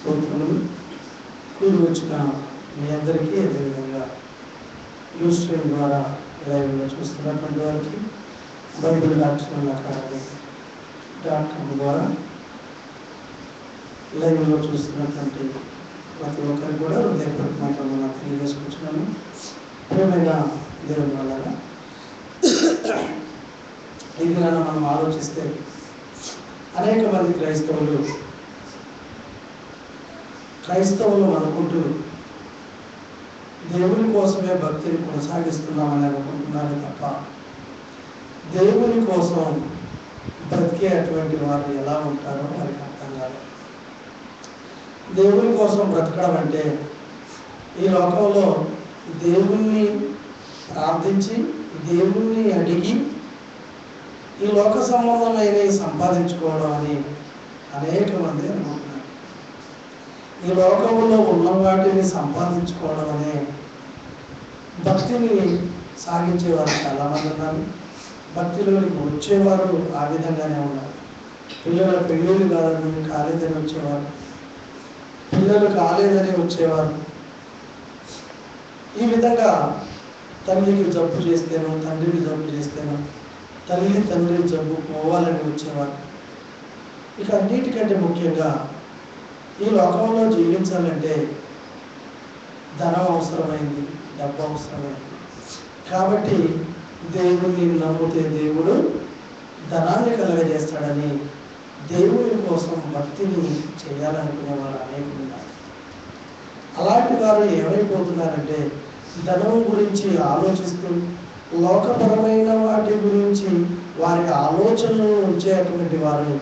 స్తోత్రములు. కూడి వచ్చిన మీ అందరికీ, అదేవిధంగా న్యూస్ స్ట్రీమ్ ద్వారా లైవ్లో చూస్తున్నటువంటి వారికి, బైబిల్ డాక్టర్ .com ద్వారా లైవ్లో చూస్తున్నటువంటి ప్రతి ఒక్కరికి కూడా హృదయపూర్వకంగా తెలియజేసుకుంటున్నాను. ప్రియమైన దేవుని వల్ల ఈ దినాన మనం ఆలోచిస్తే అనేక మంది క్రైస్తవులు అనుకుంటూ దేవుని కోసమే భక్తిని కొనసాగిస్తున్నామని అనుకుంటున్నారు తప్ప దేవుని కోసం బ్రతికే అటువంటి వారు ఎలా ఉంటారో వారికి అర్థం కాదు. దేవుని కోసం బ్రతకడం అంటే ఈ లోకంలో దేవుణ్ణి ప్రార్థించి, దేవుణ్ణి అడిగి ఈ లోక సంబంధమైన సంపాదించుకోవడం అని అనేక మంది అనుకుంటున్నారు. ఈ లోకంలో ఉన్న వాటిని సంపాదించుకోవడం అనే భక్తిని సాగించేవారు చాలామంది ఉన్నారు. భక్తిలోనికి వచ్చేవారు ఆ విధంగానే ఉన్నారు. పిల్లల పెళ్ళిళ్ళు కాలేదని వచ్చేవారు, పిల్లలు కాలేదని వచ్చేవారు. ఈ విధంగా తల్లికి జబ్బు చేస్తేనో, తండ్రికి జబ్బు చేస్తేనో, తల్లి తండ్రి జబ్బు పోవాలని వచ్చేవారు. ఇక అన్నిటికంటే ముఖ్యంగా ఈ లోకంలో జీవించాలంటే ధనం అవసరమైంది, డబ్బు అవసరమైంది. కాబట్టి దేవుణ్ణి నమ్మితే దేవుడు ధనాన్ని కలగజేస్తాడని దేవుని కోసం భక్తిని చేయాలనుకునే వారు అనేకులు ఉన్నారు. అలాంటి వారు ఏమైపోతున్నారంటే ధనం గురించి ఆలోచిస్తూ లోకపరమైన వాటి గురించి వారి ఆలోచనలు ఉంచేటువంటి వారు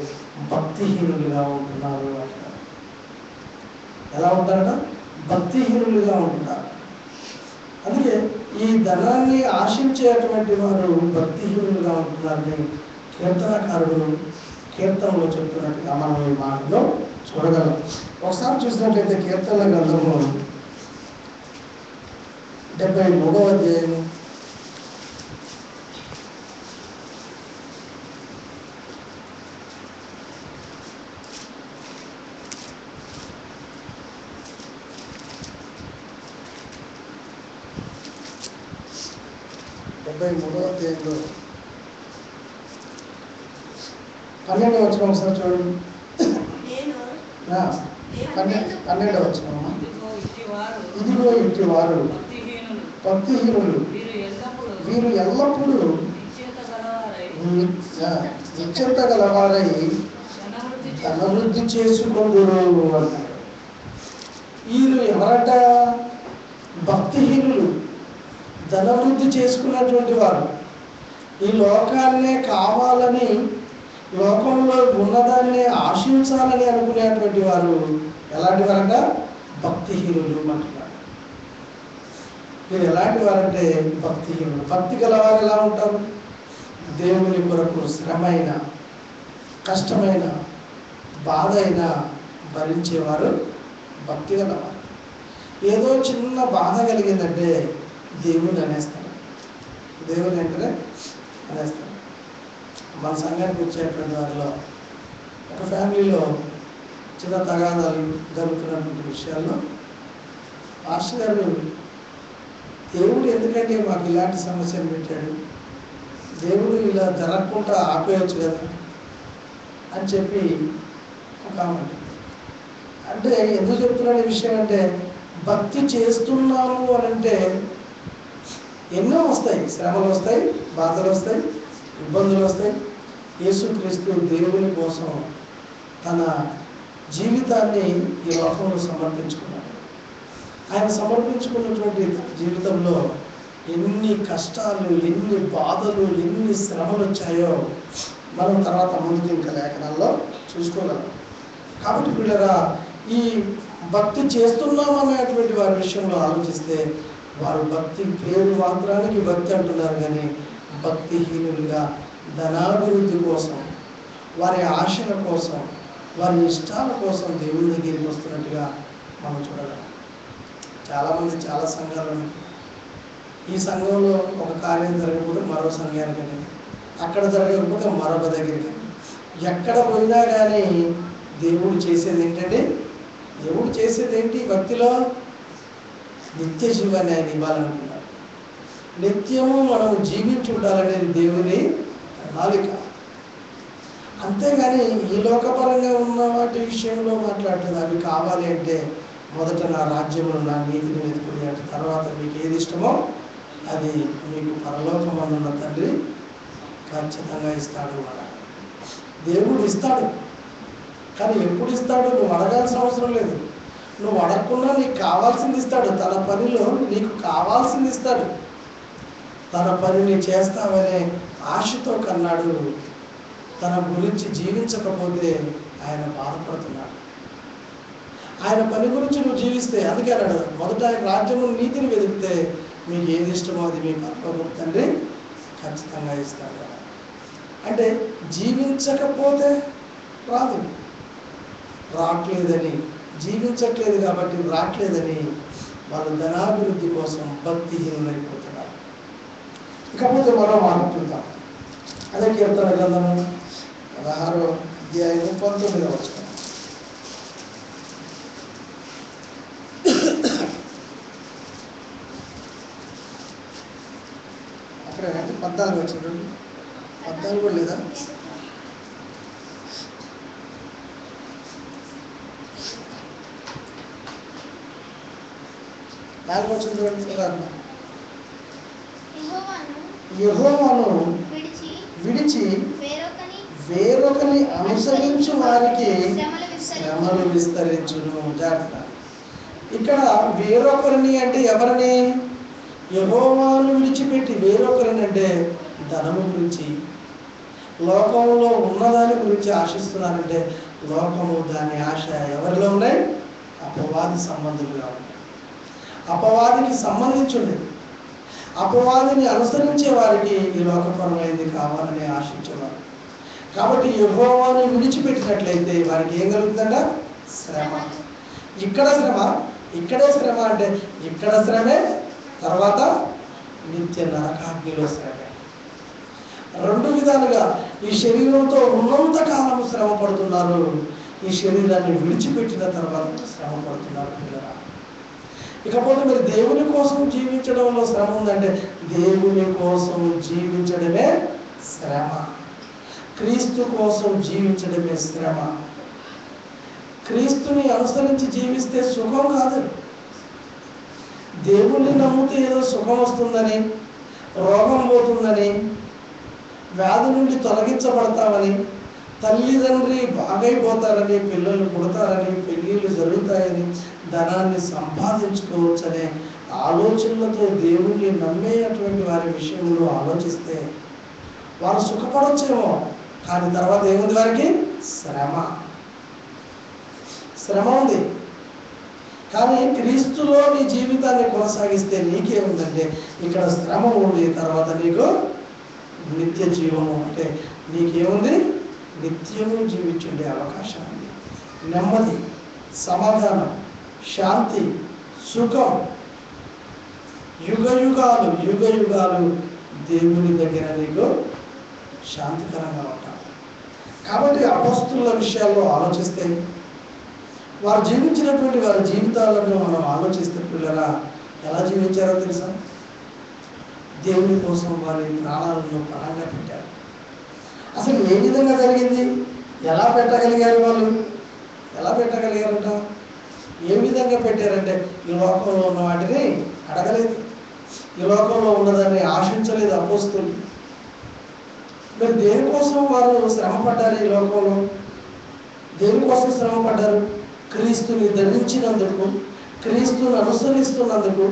భక్తిహీనులుగా ఉంటున్నారు. ఎలా ఉంటారట? భక్తిహీనులుగా ఉంటున్నారు. అందుకే ఈ ధనాన్ని ఆశించేటువంటి వారు భక్తిహీనులుగా ఉంటున్నారని కీర్తనకారుడు కీర్తనలో చెప్తున్నట్టుగా మనం ఈ మాటలో చూడగలం. ఒకసారి చూసినట్లయితే కీర్తనల గ్రంథంలో 73వ అధ్యాయం 73వ అధ్యాయంలో 12వ వచనం ఒకసారి చూడండి. 12వ వచనం. ఇదిగో ఇట్టి వారు భక్తిహీనులు, వీరు ఎల్లప్పుడూ నిశ్చత గలవారై ధనవృద్ధి చేసుకొందురు అన్నారు. వీరు ఎవరట? భక్తిహీనులు, ధనవృద్ధి చేసుకున్నటువంటి వారు. ఈ లోకాన్నే కావాలని, లోకంలో ఉన్నదాన్నే ఆశించాలని అనుకునేటువంటి వారు ఎలాంటి వారంట? భక్తిహీనులు అంటున్నారు. మీరు ఎలాంటి వారంటే భక్తిహీనులు. భక్తి గలవారు ఎలా ఉంటారు? దేవుని కొరకు శ్రమైన, కష్టమైన, బాధ అయినా భరించేవారు భక్తి గలవారు. ఏదో చిన్న బాధ కలిగిందంటే దేవుని అనేస్తారు, దేవుని వెంటనే అనేస్తారు. మన సంఘానికి వచ్చేటువంటి వారిలో ఒక ఫ్యామిలీలో చిన్న తగాదాలు జరుగుతున్నటువంటి విషయాల్లో పాస్టర్ గారు, దేవుడు ఎందుకంటే మాకు ఇలాంటి సమస్యలు పెట్టాడు, దేవుడు ఇలా జరగకుండా ఆపేయచ్చు కదా అని చెప్పి ఒక అంటే ఎందుకు చెప్తున్నాడు ఈ విషయం అంటే, భక్తి చేస్తున్నాము అని అంటే ఎన్నో వస్తాయి, శ్రమలు వస్తాయి, బాధలు వస్తాయి, ఇబ్బందులు వస్తాయి. యేసుక్రీస్తు దేవుని కోసం తన జీవితాన్ని ఈ లోకంలో సమర్పించుకున్నాడు. ఆయన సమర్పించుకున్నటువంటి జీవితంలో ఎన్ని కష్టాలు, ఎన్ని బాధలు, ఎన్ని శ్రమలు వచ్చాయో మనం తర్వాత ముందు ఇంకా లేఖనాల్లో చూసుకోగలం. కాబట్టి పిల్లరా, ఈ భక్తి చేస్తున్నామనేటువంటి వారి విషయంలో ఆలోచిస్తే వారు భక్తి పేరు మాత్రానికి భక్తి అంటున్నారు, కానీ భక్తిహీనులుగా ధనాభివృద్ధి కోసం, వారి ఆశల కోసం, వారి ఇష్టాల కోసం దేవుని దగ్గరికి వస్తున్నట్టుగా మనం చూడగలం. చాలామంది చాలా సంఘాలను, ఈ సంఘంలో ఒక కార్యం జరగకపోతే మరో సంఘానికి, అక్కడ జరగకపోతే మరొక దగ్గరికి, ఎక్కడ పోయినా కానీ దేవుడు చేసేది ఏంటంటే దేవుడు చేసేది ఏంటి భక్తిలో? నిత్య జీవాన్ని ఆయన ఇవ్వాలనుకున్నాడు. నిత్యము మనం జీవించి ఉండాలనేది దేవుని ప్రణాళిక. అంతేగాని ఈ లోకపరంగా ఉన్న వాటి విషయంలో మాట్లాడుతుంది. అవి కావాలి అంటే మొదట నా రాజ్యమును, నా నీతిని వెతుకుని, అటు తర్వాత మీకు ఏది ఇష్టమో అది మీకు పరలోకమందున్న తండ్రి ఖచ్చితంగా ఇస్తాడు. మన దేవుడు ఇస్తాడు, కానీ ఎప్పుడు ఇస్తాడు నువ్వు అడగాల్సిన అవసరం లేదు. నువ్వు అడగకుండా నీకు కావాల్సింది ఇస్తాడు. తన పనిలో నీకు కావాల్సింది ఇస్తాడు. తన పనిని చేస్తావనే ఆశతో కన్నాడు. తన గురించి జీవించకపోతే ఆయన బాధపడుతున్నాడు. ఆయన పని గురించి నువ్వు జీవిస్తే, అందుకే అన్నాడు మొదట ఆయన రాజ్యము నీతిని వెతికితే మీకు ఏది ఇష్టమో అది మీ పరలోకపు తండ్రి ఖచ్చితంగా ఇస్తాడు. అంటే జీవించకపోతే రాదు. రావట్లేదని, జీవించట్లేదు కాబట్టి రావట్లేదని వాళ్ళు ధనాభివృద్ధి కోసం భక్తిహీనులైపోతున్నారు. ఇకపోతే మరో మాట చూద్దాం. అదే కీర్తన గ్రంథము 16వ అధ్యాయము 19వ వచనం. అక్కడ 14 వచనం, 14 కూడా లేదా? యెహోవాను విడిచి వేరొకని అనుసరించు వారికి శ్రమలు విస్తరించును. జాగ్రత్త. ఇక్కడ వేరొకరిని అంటే ఎవరిని? యెహోవాను విడిచిపెట్టి వేరొకరిని అంటే ధనము గురించి, లోకంలో ఉన్నదాని గురించి ఆశిస్తున్నారంటే లోకము దాని ఆశ ఎవరిలో ఉన్నాయి? అపవాది సంబంధులుగా ఉన్నాయి. అపవాదికి సంబంధించి ఉండేది. అపవాదిని అనుసరించే వారికి ఈ లోకపరమైనది కావాలని ఆశించేవారు. కాబట్టి యెహోవాను విడిచిపెట్టినట్లయితే వారికి ఏం కలుగుతుందంట? శ్రమ. ఇక్కడ శ్రమ, ఇక్కడే శ్రమ అంటే ఇక్కడ శ్రమే, తర్వాత నిత్య నరకాగ్నిలో శ్రమే. రెండు విధాలుగా ఈ శరీరంతో ఉన్నంత కాలం శ్రమ పడుతున్నారు, ఈ శరీరాన్ని విడిచిపెట్టిన తర్వాత శ్రమ పడుతున్నారు పిల్లరా. ఇకపోతే మీరు దేవుని కోసం జీవించడంలో శ్రమ ఉందంటే దేవుని కోసం జీవించడమే శ్రమ. క్రీస్తు కోసం జీవించడమే శ్రమ. క్రీస్తుని అనుసరించి జీవిస్తే సుఖం కాదు. దేవుణ్ణి నమ్మితే ఏదో సుఖం వస్తుందని, రోగం పోతుందని, వ్యాధి నుండి తొలగించబడతామని, తల్లిదండ్రి బాగైపోతారని, పిల్లలు పుడతారని, పెళ్ళిళ్ళు జరుగుతాయని, ధనాన్ని సంపాదించుకోవచ్చనే ఆలోచనలతో దేవుణ్ణి నమ్మేటువంటి వారి విషయంలో ఆలోచిస్తే వారు సుఖపడొచ్చేమో, కానీ తర్వాత ఏముంది? వారికి శ్రమ. శ్రమ ఉంది. కానీ క్రీస్తులో నీ జీవితాన్ని కొనసాగిస్తే నీకేముందంటే ఇక్కడ శ్రమ ఉంది, తర్వాత నీకు నిత్య జీవము. అంటే నీకేముంది? నిత్యము జీవించుండే అవకాశం ఉంది. నెమ్మది, సమాధానం, శాంతి, సుఖం, యుగ యుగాలు దేవుని దగ్గర నీకు శాంతికరంగా ఉంటారు. కాబట్టి అపోస్తుల విషయాల్లో ఆలోచిస్తే, వారు జీవించినటువంటి వారి జీవితాలను మనం ఆలోచిస్తే పిల్లరా ఎలా జీవించారో తెలుసా? దేవుని కోసం వారి ప్రాణాలను పణంగా పెట్టారు. అసలు ఏ విధంగా జరిగింది? ఎలా పెట్టగలిగారు వాళ్ళు? ఎలా పెట్టగలిగారంట? ఏ విధంగా పెట్టారంటే ఈ లోకంలో ఉన్న వాటిని అడగలేదు, ఈ లోకంలో ఉన్నదాన్ని ఆశించలేదు అపోస్తులు. మరి దేనికోసం వారు శ్రమ పడ్డారు? ఈ లోకంలో దేనికోసం శ్రమ పడ్డారు? క్రీస్తుని ధరించినందుకు, క్రీస్తుని అనుసరిస్తున్నందుకు,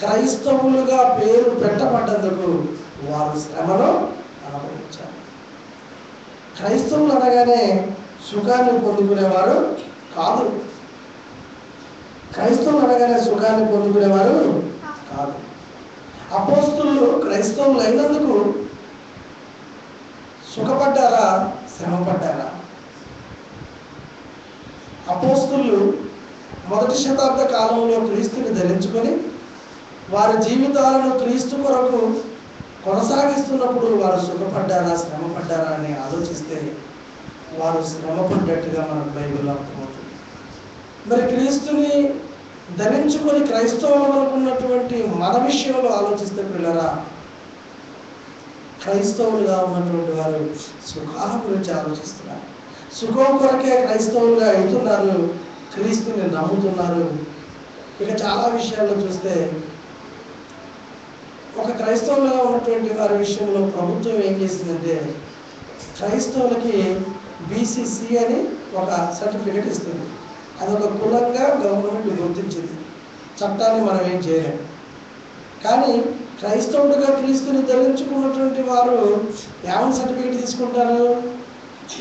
క్రైస్తవులుగా పేరు పెట్టబడ్డందుకు వారు శ్రమను అనుభవించారు. క్రైస్తవులు అనగానే సుఖాన్ని పొందుకునేవారు కాదు. క్రైస్తవులు అనగానే సుఖాన్ని పొందుకునేవారు కాదు. అపోస్తులు క్రైస్తవులు అయినందుకు సుఖపడ్డారా? శ్రమ పడ్డారా? అపోస్తులు మొదటి శతాబ్ద కాలంలో క్రీస్తుని ధరించుకొని వారి జీవితాలను క్రీస్తు కొరకు కొనసాగిస్తున్నప్పుడు వారు సుఖపడ్డారా, శ్రమ పడ్డారా అని ఆలోచిస్తే వారు శ్రమ పడ్డట్టుగా మనకు బైబిల్లో అర్థమవుతుంది. మరి క్రీస్తుని ధరించుకొని క్రైస్తవులు అనుకున్నటువంటి మన విషయంలో ఆలోచిస్తే పిల్లరా, క్రైస్తవులుగా ఉన్నటువంటి వారు సుఖాల గురించి ఆలోచిస్తున్నారు. సుఖం కొరకే క్రైస్తవులుగా అవుతున్నారు, క్రీస్తుని నమ్ముతున్నారు. ఇక చాలా విషయాల్లో చూస్తే ఒక క్రైస్తవులుగా ఉన్నటువంటి వారి విషయంలో ప్రభుత్వం ఏం చేసిందంటే, క్రైస్తవులకి బీసీసీ అని ఒక సర్టిఫికెట్ ఇస్తుంది. అదొక కులంగా గవర్నమెంట్ గుర్తించింది. చట్టాన్ని మనం ఏం చేయలేము. కానీ క్రైస్తవుడిగా క్రీస్తుని ధరించుకున్నటువంటి వారు ఏమని సర్టిఫికెట్ తీసుకుంటారు?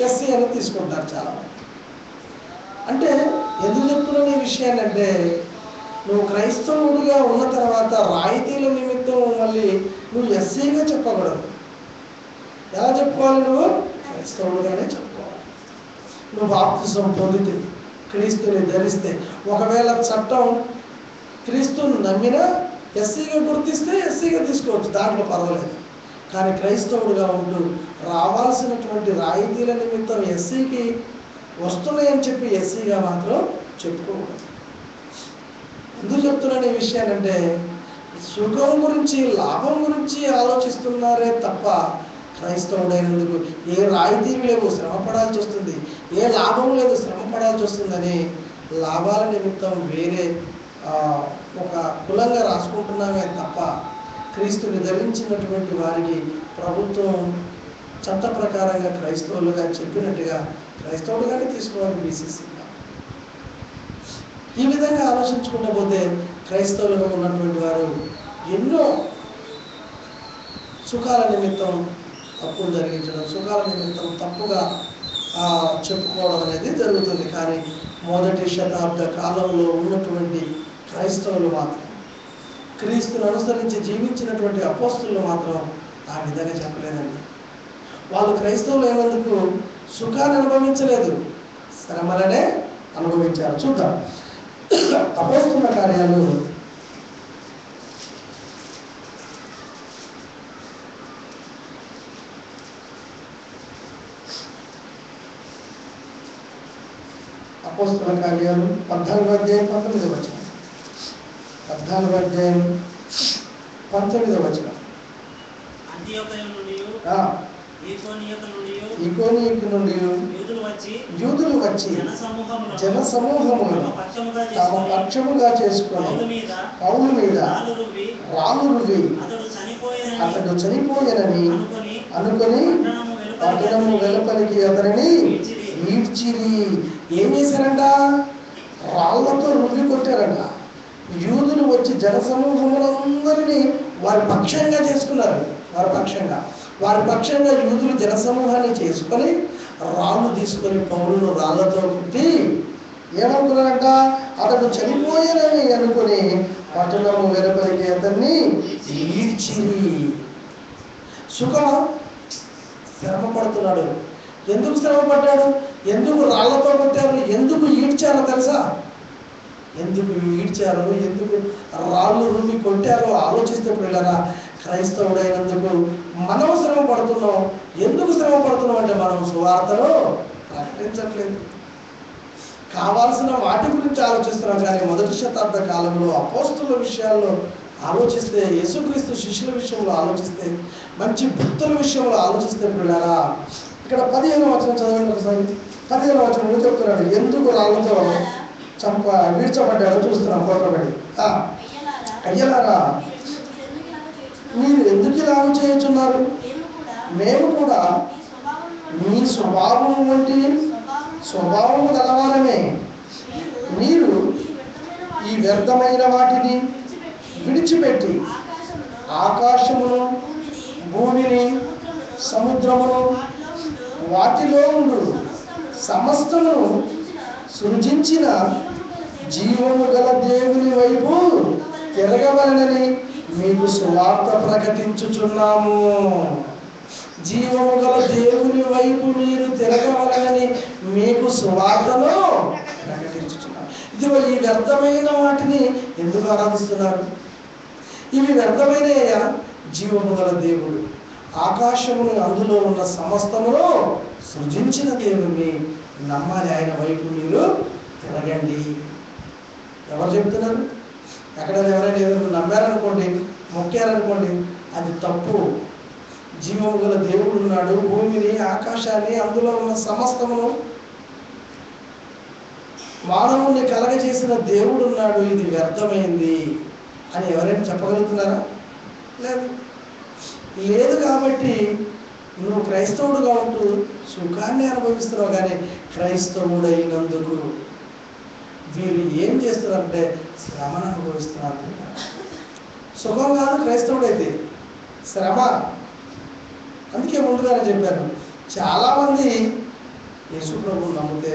ఎస్సీ అని తీసుకుంటారు చాలామంది. అంటే ఎందుకు చెప్తున్నాను ఈ విషయాన్ని అంటే, నువ్వు క్రైస్తవుడిగా ఉన్న తర్వాత రాయితీల నిమిత్తం మళ్ళీ నువ్వు ఎస్సీగా చెప్పకూడదు. ఎలా చెప్పుకోవాలి? నువ్వు క్రైస్తవుడిగానే చెప్పుకోవాలి. నువ్వు బాప్తిసం పొందితే, క్రీస్తుని ధరిస్తే, ఒకవేళ చట్టం క్రీస్తుని నమ్మినా ఎస్సీగా గుర్తిస్తే ఎస్సీగా తీసుకోవచ్చు, దాంట్లో పర్వాలేదు. కానీ క్రైస్తవుడిగా ఉంటూ రావాల్సినటువంటి రాయితీల నిమిత్తం ఎస్సీకి వస్తున్నాయని చెప్పి ఎస్సీగా మాత్రం చెప్పుకోకూడదు. ఎందుకు చెప్తున్నాను ఈ విషయాలంటే, సుఖం గురించి లాభం గురించి ఆలోచిస్తున్నారే తప్ప క్రైస్తవుడైనందుకు ఏ రాయితీలు లేవు, శ్రమ పడాల్సి వస్తుంది, ఏ లాభం లేదు, శ్రమ పడాల్సి వస్తుందని లాభాల నిమిత్తం వేరే ఒక కులంగా రాసుకుంటున్నామే తప్ప క్రీస్తుని ధరించినటువంటి వారికి ప్రభుత్వం చట్ట ప్రకారంగా క్రైస్తవులుగా చెప్పినట్టుగా క్రైస్తవులుగానే తీసుకోవాలి బీసీసీగా. ఈ విధంగా ఆలోచించుకుంటూ పోతే క్రైస్తవులుగా ఉన్నటువంటి వారు ఎన్నో సుఖాల నిమిత్తం తప్పులు జరిగించడం, సుఖాల నిమిత్తం తప్పుగా చెప్పుకోవడం అనేది జరుగుతుంది. కానీ మొదటి శతాబ్ద కాలంలో ఉన్నటువంటి క్రైస్తవులు మాత్రం, క్రీస్తుని అనుసరించి జీవించినటువంటి అపోస్తులు మాత్రం ఆ విధంగా చెప్పలేదండి. వాళ్ళు క్రైస్తవులు అయినందుకు సుఖాన్ని అనుభవించలేదు, శ్రమలనే అనుభవించారు. చూద్దాం అపోస్తుల కార్యాలు 14వ అధ్యాయం 19వ వచనం. 14వ అధ్యాయం 19వ వచనం. ఈకోనియకు నుండి యూదులు వచ్చి జన సమూహమును తమ పక్షముగా చేసుకొని పౌలు మీద రాళ్ళు రువి అతడు చనిపోయానని అనుకొని పట్టణము వెలుపలికి అతనిని ఈడ్చిరి. ఏం చేశారంట? రాళ్లతో రువ్వి కొట్టారంట. యూదులు వచ్చి జన సమూహములందరినీ వారి పక్షంగా చేసుకున్నారు. వారి పక్షంగా యూదులు జనసమూహాన్ని చేసుకొని రాళ్ళు తీసుకొని పౌలును రాళ్లతో కొట్టి ఏమనుకున్నారంట? అతడు చనిపోయానని అనుకుని పట్టణము వెలుపలికి అతన్ని ఈడ్చిరి. సుఖమా? శ్రమ పడుతున్నాడు. ఎందుకు శ్రమ పడ్డాడు? ఎందుకు రాళ్లతో కొట్టారు? ఎందుకు ఈడ్చారో తెలుసా? ఎందుకు ఈడ్చారో, ఎందుకు రాళ్ళు రుమ్మి కొట్టారో ఆలోచిస్తే పిల్లరా, క్రైస్తవుడైనందుకు మనం శ్రమ పడుతున్నాం. ఎందుకు శ్రమ పడుతున్నాం అంటే మనం సువార్తను ప్రకటించట్లేదు. కావాల్సిన వాటి గురించి ఆలోచిస్తున్నాం. కానీ మొదటి శతాబ్ద కాలంలో అపోస్తుల విషయాల్లో ఆలోచిస్తే, యేసుక్రీస్తు శిష్యుల విషయంలో ఆలోచిస్తే, మంచి భక్తుల విషయంలో ఆలోచిస్తే పిల్లరా, ఇక్కడ 15వ వచనం చదవండి ఒకసారి. 15వ వచనంలో చెప్తున్నాడు ఎందుకు రాళ్ళతో విడిచబడ్డాడో చూస్తున్నాం. కోటబడి అయ్యలారా మీరు ఎందుకు ఇలాగ చేయుచున్నారు? మేము కూడా మీ స్వభావం వంటి స్వభావం గలవారమే. మీరు ఈ వ్యర్థమైన వాటిని విడిచిపెట్టి ఆకాశమును, భూమిని, సముద్రమును, వాటిలో ఉండు సమస్తను సృజించిన జీవము గల దేవుని వైపు తిరగవలనని మీకు సువార్త ప్రకటించుచున్నాము. జీవము గల దేవుని వైపు మీరు తిరగవలనని మీకు సువార్తను ప్రకటించుచున్నాము. ఇదిగో ఈ వ్యర్థమైన వాటిని ఎందుకు ఆరాధిస్తున్నారు? ఇవి వ్యర్థమైనయ్యా. జీవము గల దేవుడు, ఆకాశమును అందులో ఉన్న సమస్తమును సృజించిన దేవుని నమ్మాలి. ఆయన వైపు మీరు తిరగండి. ఎవరు చెప్తున్నారు? ఎక్కడైనా ఎవరైనా ఏదైనా నమ్మారనుకోండి, మొక్కారనుకోండి, అది తప్పు. జీవము గల దేవుడు ఉన్నాడు, భూమిని ఆకాశాన్ని అందులో ఉన్న సమస్తమును మానవుణ్ణి కలగజేసిన దేవుడు ఉన్నాడు, ఇది వ్యర్థమైంది అని ఎవరైనా చెప్పగలుగుతున్నారా? లేదు. లేదు. కాబట్టి నువ్వు క్రైస్తవుడుగా ఉంటూ సుఖాన్ని అనుభవిస్తున్నావు, కానీ క్రైస్తవుడైనందుకు వీళ్ళు ఏం చేస్తున్నారంటే శ్రమను అనుభవిస్తున్నారు. సుఖం కాదు క్రైస్తవుడైతే, శ్రమ. అందుకే ముందుగానే చెప్పాను, చాలామంది యేసు ప్రభువుని నమ్మితే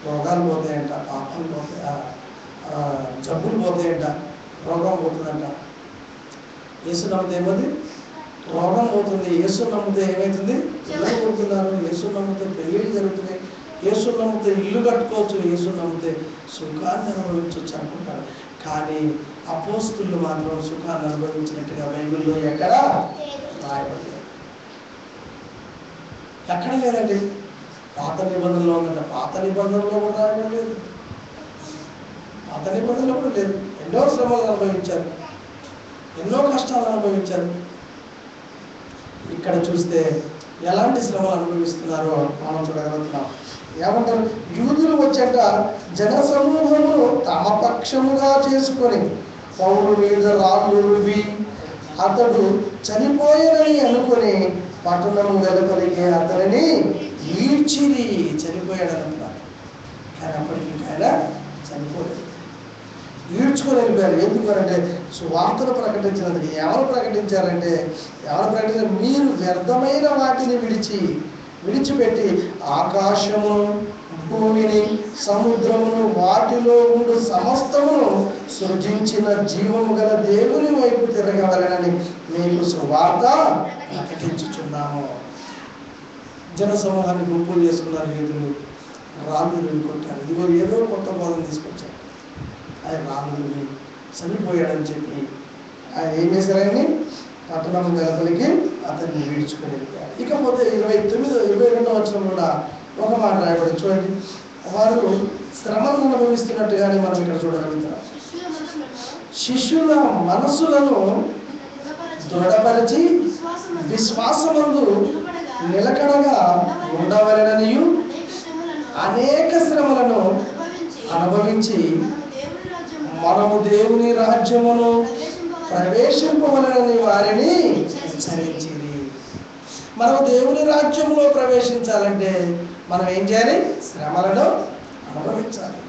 రోగాలు పోతాయంట, పాపాలు పోతాయి, జబ్బులు పోతాయంట, రోగం పోతుందంట. యేసు నమ్మితే ఏమవుతుంది? రోగం పోతుంది. యేసు నమ్మితే ఏమవుతుంది? పిల్లలు పుడుతున్నారు. యేసు నమ్మితే పెళ్ళిళ్ళు జరుగుతున్నాయి. యేసు నమ్మితే ఇల్లు కట్టుకోవచ్చు. యేసు నమ్మితే సుఖాన్ని అనుభవించవచ్చు అనుకుంటారు. కానీ అపోస్తులు మాత్రం సుఖాన్ని అనుభవించినట్టుగా బైబిల్లో ఎక్కడా రాయబడలేదు. ఎక్కడ లేదండి. పాత నిబంధనలో ఉందంట, పాత నిబంధనలో కూడా రాయబడలేదు, పాత నిబంధనలో కూడా లేదు. ఎన్నో శ్రమలు అనుభవించారు, ఎన్నో కష్టాలు అనుభవించారు. ఇక్కడ చూస్తే ఎలాంటి శ్రమలు అనుభవిస్తున్నారో మనం చూడగలుగుతున్నాం. ఏమంటారు? యూదులు వచ్చేట జన సమూహమును తమ పక్షముగా చేసుకొని పౌలు మీద రాళ్ళు రువి అతడు చనిపోయానని అనుకుని పట్టణము వెలుపలికి అతనిని ఈడ్చిరి. చనిపోయాడు అనుకున్నారు, కానీ అప్పటికి ఆయన చనిపోలేదు. ఈడ్చుకొని వెళ్ళిపోయారు. ఎందుకంటే సువార్తను ప్రకటించినందుకు. ఎవరు ప్రకటించారంటే, మీరు వ్యర్థమైన వాటిని విడిచిపెట్టి ఆకాశమును, భూమిని, సముద్రమును, వాటిలో ఉండు సమస్తమును సృజించిన జీవము గల దేవుని వైపు తిరగవలెనని మీకు సువార్త ప్రకటించుచున్నాము. జన సమూహాన్ని గుంపులు చేసుకున్నారు యూదులు, రాళ్ళు కొట్టారు. ఇదిగో ఏదో కొత్త బోధన తీసుకొచ్చారు. ఆయన రాముడిని చనిపోయాడని చెప్పి ఆయన ఏం చేశారని పట్టణం వెలుపలికి అతన్ని విడుచుకొని వెళ్ళిపోయారు. ఇకపోతే 22వ వచనం కూడా ఒక మాట రాయబడి చూడండి. వారు శ్రమను అనుభవిస్తున్నట్టుగానే మనం ఇక్కడ చూడగలుగుతాం. శిష్యుల మనసులను దృఢపరిచి విశ్వాసమందు నిలకడగా ఉండవలెననియు అనేక శ్రమలను అనుభవించి మనము దేవుని రాజ్యమును ప్రవేశింపవలనని వారిని హెచ్చరించింది. మనం దేవుని రాజ్యంలో ప్రవేశించాలంటే మనం ఏం చేయాలి? శ్రమలను అనుభవించాలి,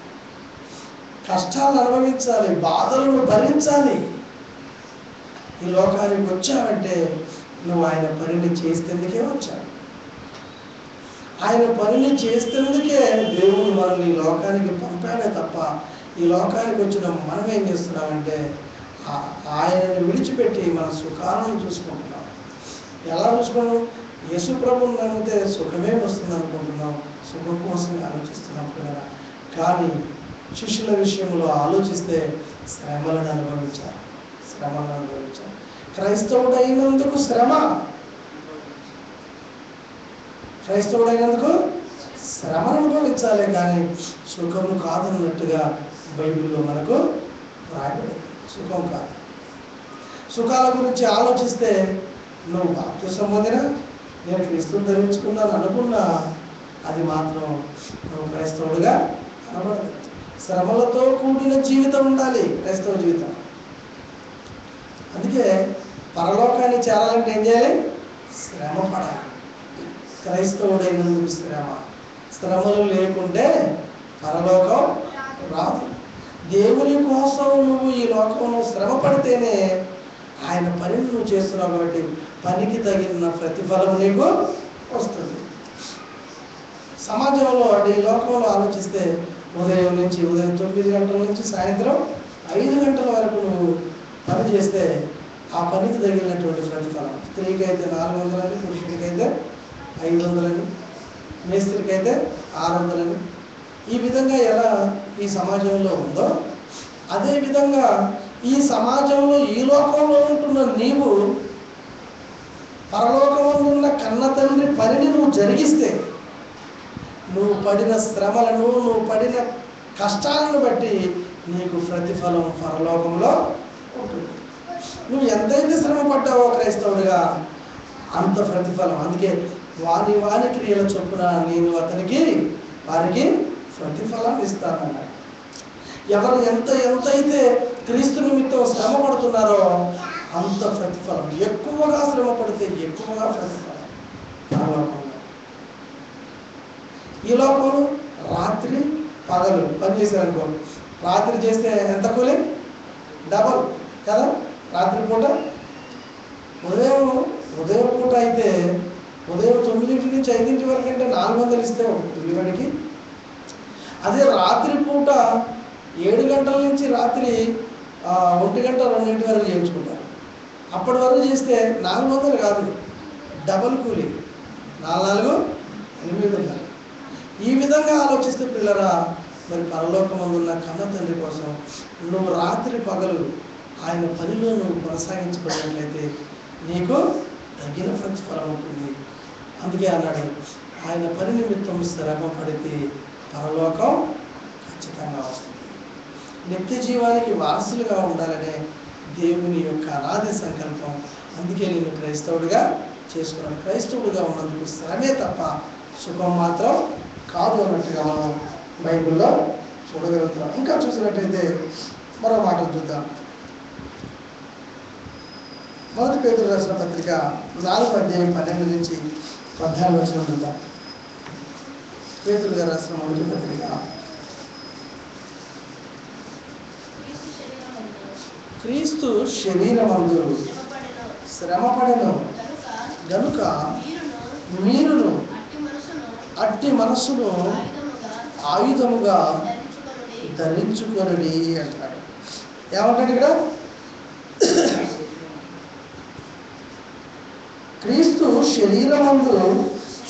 కష్టాలను అనుభవించాలి, బాధలను భరించాలి. ఈ లోకానికి వచ్చావంటే నువ్వు ఆయన పనిని చేసేందుకే వచ్చావు. ఆయన పనిని చేసేందుకే దేవుడు మనల్ని ఈ లోకానికి పంపాడే తప్ప ఈ లోకానికి వచ్చిన మనం ఏం చేస్తున్నామంటే ఆయనని విడిచిపెట్టి మన సుఖాలను చూసుకుంటున్నాం. ఎలా చూసుకున్నాం? యేసు ప్రభువుని నమ్మితే సుఖమే వస్తుంది అనుకుంటున్నాం, సుఖం కోసం ఆలోచిస్తున్నాం కదా. కానీ శిష్యుల విషయంలో ఆలోచిస్తే శ్రమలను అనుభవించారు. క్రైస్తవుడైనందుకు శ్రమను అనుభవించాలి, కానీ సుఖము కాదన్నట్టుగా బైబిల్లో మనకు రాయబడింది. సుఖం కాదు. సుఖాల గురించి ఆలోచిస్తే నువ్వు బాప్తిసం పొందినా, నేను క్రీస్తుని ధరించుకున్నాను అనుకున్నా, అది మాత్రం నువ్వు క్రైస్తవుడిగా అనబడదు. శ్రమలతో కూడిన జీవితం ఉండాలి క్రైస్తవ జీవితం. అందుకే పరలోకాన్ని చేరాలంటే ఏం చేయాలి? శ్రమ పడాలి. క్రైస్తవుడైనందుకు శ్రమలు లేకుంటే పరలోకం రాదు. దేవుని కోసం నువ్వు ఈ లోకంలో శ్రమ పడితేనే ఆయన పనిని నువ్వు చేస్తున్నావు, కాబట్టి పనికి తగిన ప్రతిఫలం నీకు వస్తుంది. సమాజంలో అంటే ఈ లోకంలో ఆలోచిస్తే ఉదయం 9 గంటల నుంచి సాయంత్రం 5 గంటల వరకు నువ్వు పని చేస్తే ఆ పనికి తగినటువంటి ప్రతిఫలం. స్త్రీకి అయితే 400 పురుషుడికి అయితే 500, మేస్త్రికి అయితే 600. ఈ విధంగా ఎలా ఈ సమాజంలో ఉందో అదే విధంగా ఈ సమాజంలో ఈ లోకంలో ఉంటున్న నీవు పరలోకంలో ఉన్న కన్న తండ్రి పనిని నువ్వు జరిగిస్తే, నువ్వు పడిన శ్రమలను, నువ్వు పడిన కష్టాలను బట్టి నీకు ప్రతిఫలం పరలోకంలో ఉంటుంది. నువ్వు ఎంతైతే శ్రమ పడ్డావో క్రైస్తవుడిగా అంత ప్రతిఫలం. అందుకే వాని క్రియల చొప్పున నేను వారికి ప్రతిఫలాన్ని ఇస్తానన్నాడు. ఎవరు ఎంతైతే క్రీస్తు నిమిత్తం శ్రమ పడుతున్నారో అంత ప్రతిఫలం. ఎక్కువగా శ్రమ పడితే ఎక్కువగా ప్రతిఫలం పరలోకంలో. ఈ లోకంలో రాత్రి పగలు పనిచేశారనుకో, రాత్రి చేస్తే ఎంత కూలి? డబల్ కదా. రాత్రి పూట ఉదయం పూట అయితే ఉదయం 9 నుంచి 5 వరకు అంటే 400 ఇస్తే ఉల్లిగడ్డకి. అదే రాత్రి పూట 7 గంటల నుంచి రాత్రి 1 గంట 2 వరకు చేయించుకుంటారు. అప్పటి వరకు చేస్తే 400 కాదు, డబల్ కూలి, 4 800. ఈ విధంగా ఆలోచిస్తే పిల్లరా, మరి పరలోకమందు ఉన్న కన్న తండ్రి కోసం నువ్వు రాత్రి పగలు ఆయన పనిలో నువ్వు కొనసాగించుకున్నట్లయితే నీకు తగిన ప్రతిఫలం ఉంటుంది. అందుకే అన్నాడు, ఆయన పని నిమిత్తం శ్రమ పడితే పరలోకం ఖచ్చితంగా వస్తుంది. నిత్య జీవానికి వారసులుగా ఉండాలనే దేవుని యొక్క అనాది సంకల్పం. అందుకే నేను క్రైస్తవుడిగా చేసుకున్నాను. క్రైస్తవుడిగా ఉన్నందుకు శ్రమే తప్ప సుఖం మాత్రం కాదు అన్నట్టుగా మనం బైబిల్లో చూడగలుగుతున్నాం. ఇంకా చూసినట్టయితే మరో మాట చూద్దాం. 1 పేతురు రాసిన పత్రిక 4:12 నుంచి 14 చూద్దాం. పేతురు గారు రాసిన 1 పత్రిక. క్రీస్తు శరీరమందు శ్రమపడెను గనుక మీరును అట్టి మనస్సును ఆయుధముగా ధరించుకొనుడి అంటాడు. ఏమంటాడు ఇక్కడ? క్రీస్తు శరీరమందు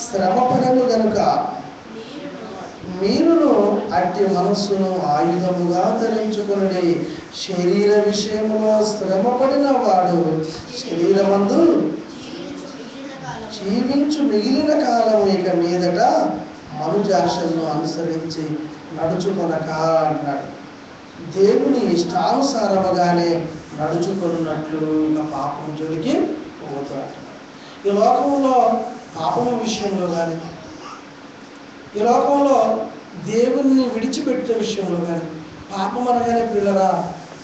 శ్రమపడెను గనుక మీరును అట్టి మనస్సును ఆయుధముగా ధరించుకొనుడి. శరీర విషయములో శ్రమపడిన వాడు శరీరమందు జీవించు మిగిలిన కాలం ఇక మీదట మనుజాశలను అనుసరించి నడుచుకొనక అంటున్నాడు. దేవుని ఇష్టానుసారముగానే నడుచుకున్నట్లు పాపం జోలికి పోతూ అంటున్నాడు. ఈ లోకంలో పాపం విషయంలో కానీ, ఈ లోకంలో దేవుణ్ణి విడిచిపెట్టే విషయంలో కానీ, పాపం అనగానే పిల్లరా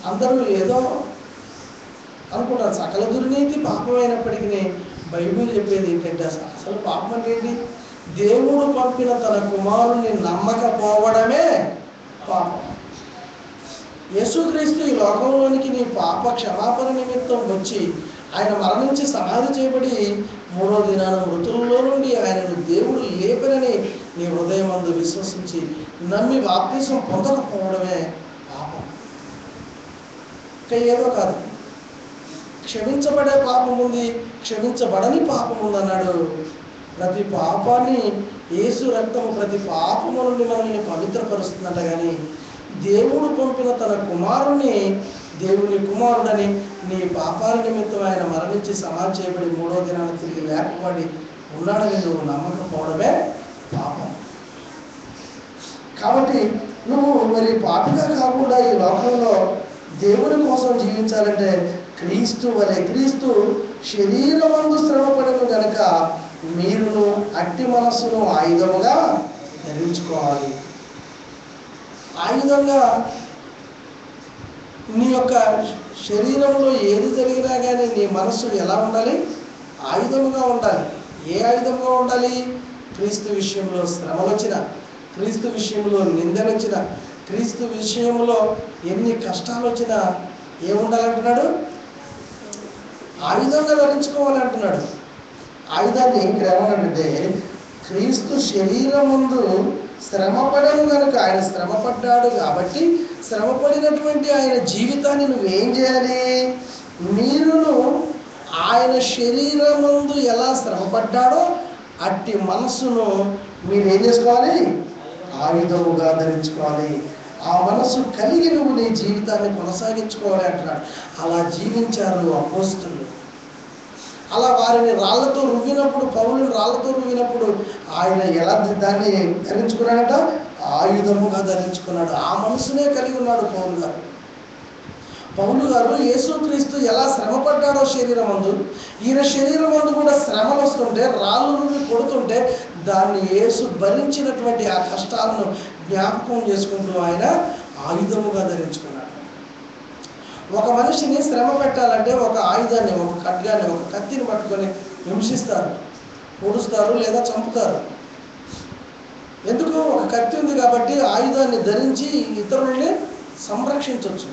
అందరూ ఏదో అనుకుంటారు. సకల దుర్నీతి పాపమైనప్పటికీ బైబిల్ చెప్పేది ఏంటంటే అసలు పాపం అంటే ఏంటి? దేవుడు పంపిన తన కుమారుని నమ్మకపోవడమే పాపం. యేసుక్రీస్తు ఈ లోకంలోనికి నీ పాప క్షమాపణ నిమిత్తం వచ్చి ఆయన మరణించి సమాధి చేయబడి 3వ దినాన మృతుల్లో నుండి ఆయనను దేవుడు లేపనని నీ హృదయమందు విశ్వసించి నమ్మి బాప్తిసం పొందకపోవడమే పాపం. ఇంకా ఏదో కాదు. క్షమించబడే పాపం ఉంది, క్షమించబడని పాపం ఉందన్నాడు. ప్రతి పాపాన్ని యేసు రక్తము ప్రతి పాపము నుండి మనల్ని పవిత్రపరుస్తుందట. కానీ దేవుడు పంపిన తన కుమారుని దేవుని కుమారుడని నీ పాపాల నిమిత్తం ఆయన మరణించి సమాధి చేయబడి 3వ దినాన తిరిగి లేపబడి ఉన్నాడని నువ్వు నమ్మకపోవడమే పాపం. కాబట్టి నువ్వు మరి పాపిగా కాకుండా ఈ లోకంలో దేవుని కోసం జీవించాలంటే క్రీస్తు వలె, క్రీస్తు శరీరమందు శ్రమపడను గనక మీరును అట్టి మనస్సును ఆయుధముగా ధరించుకోవాలి. ఆయుధంగా నీ యొక్క శరీరంలో ఏది జరిగినా కానీ నీ మనస్సు ఎలా ఉండాలి? ఆయుధముగా ఉండాలి. ఏ ఆయుధంగా ఉండాలి? క్రీస్తు విషయంలో శ్రమలు వచ్చిన, క్రీస్తు విషయంలో నిందలు వచ్చిన, క్రీస్తు విషయంలో ఎన్ని కష్టాలు వచ్చినా ఏముండాలంటున్నాడు? ఆయుధంగా ధరించుకోవాలి అంటున్నాడు. ఆయుధాన్ని ఇక్కడ ఏమన్నాడంటే క్రీస్తు శరీరం ముందు శ్రమపడను కనుక, ఆయన శ్రమపడ్డాడు కాబట్టి శ్రమపడినటువంటి ఆయన జీవితాన్ని నువ్వేం చేయాలి? మీరును ఆయన శరీరమందు ఎలా శ్రమపడ్డాడో అట్టి మనస్సును మీరేం చేసుకోవాలి? ఆయుధముగా ధరించుకోవాలి. ఆ మనస్సు కలిగి నువ్వు నీ జీవితాన్ని కొనసాగించుకోవాలి అంటున్నాడు. అలా జీవించారు అపోస్తలులు. అలా వారిని రాళ్లతో రువ్వినప్పుడు, పౌలుని రాళ్లతో రువ్వినప్పుడు ఆయన ఎలా దాన్ని ధరించుకున్నాడట? ఆయుధముగా ధరించుకున్నాడు. ఆ మనసునే కలిగి ఉన్నాడు పౌలు గారు యేసుక్రీస్తు ఎలా శ్రమ పడ్డాడో శరీరమందు, ఈయన శరీరమందు కూడా శ్రమలు వస్తుంటే, రాళ్ళు నుండి కొడుతుంటే దాన్ని యేసు భరించినటువంటి ఆ కష్టాలను జ్ఞాపకం చేసుకుంటూ ఆయన ఆయుధముగా ధరించుకున్నాడు. ఒక మనిషిని శ్రమ పెట్టాలంటే ఒక ఆయుధాన్ని, ఒక ఖడ్గాన్ని, ఒక కత్తిని పట్టుకొని హింసిస్తారు, పొడుస్తారు లేదా చంపుతారు. ఎందుకు? ఒక కత్తి ఉంది కాబట్టి ఆయుధాన్ని ధరించి ఇతరులని సంరక్షించవచ్చు,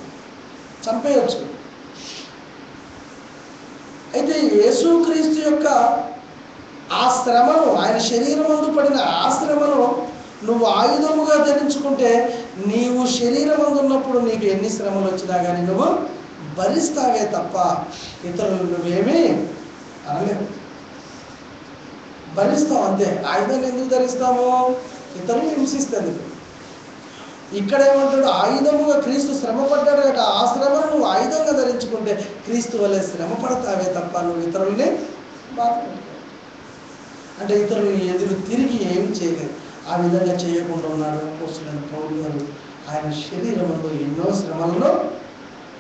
చంపేయచ్చు. అయితే యేసుక్రీస్తు యొక్క ఆ శ్రమను, ఆయన శరీరమందు పడిన ఆ శ్రమను నువ్వు ఆయుధముగా ధరించుకుంటే నీవు శరీరమందు ఉన్నప్పుడు నీకు ఎన్ని శ్రమలు వచ్చినా కానీ నువ్వు భరిస్తావే తప్ప ఇతరులు నువ్వేమీ అనలేవు. భరిస్తావు అంతే. ఆయుధాన్ని ఎందుకు ధరిస్తాము? ఇతరులు హింసిస్తుంది. ఇక్కడ ఏమంటాడు? ఆయుధముగా క్రీస్తు శ్రమ పడ్డాడు కదా, ఆ శ్రమను నువ్వు ఆయుధంగా ధరించుకుంటే క్రీస్తు వల్లే శ్రమ పడతావే తప్ప నువ్వు ఇతరుల్ని బాధపడతావు. అంటే ఇతరులని ఎదురు తిరిగి ఏం చేయలేదు. ఆ విధంగా చేయకుండా ఉన్నాడు అపోస్తలుడైన పౌలు గారు. ఆయన శరీరంలో ఎన్నో శ్రమలను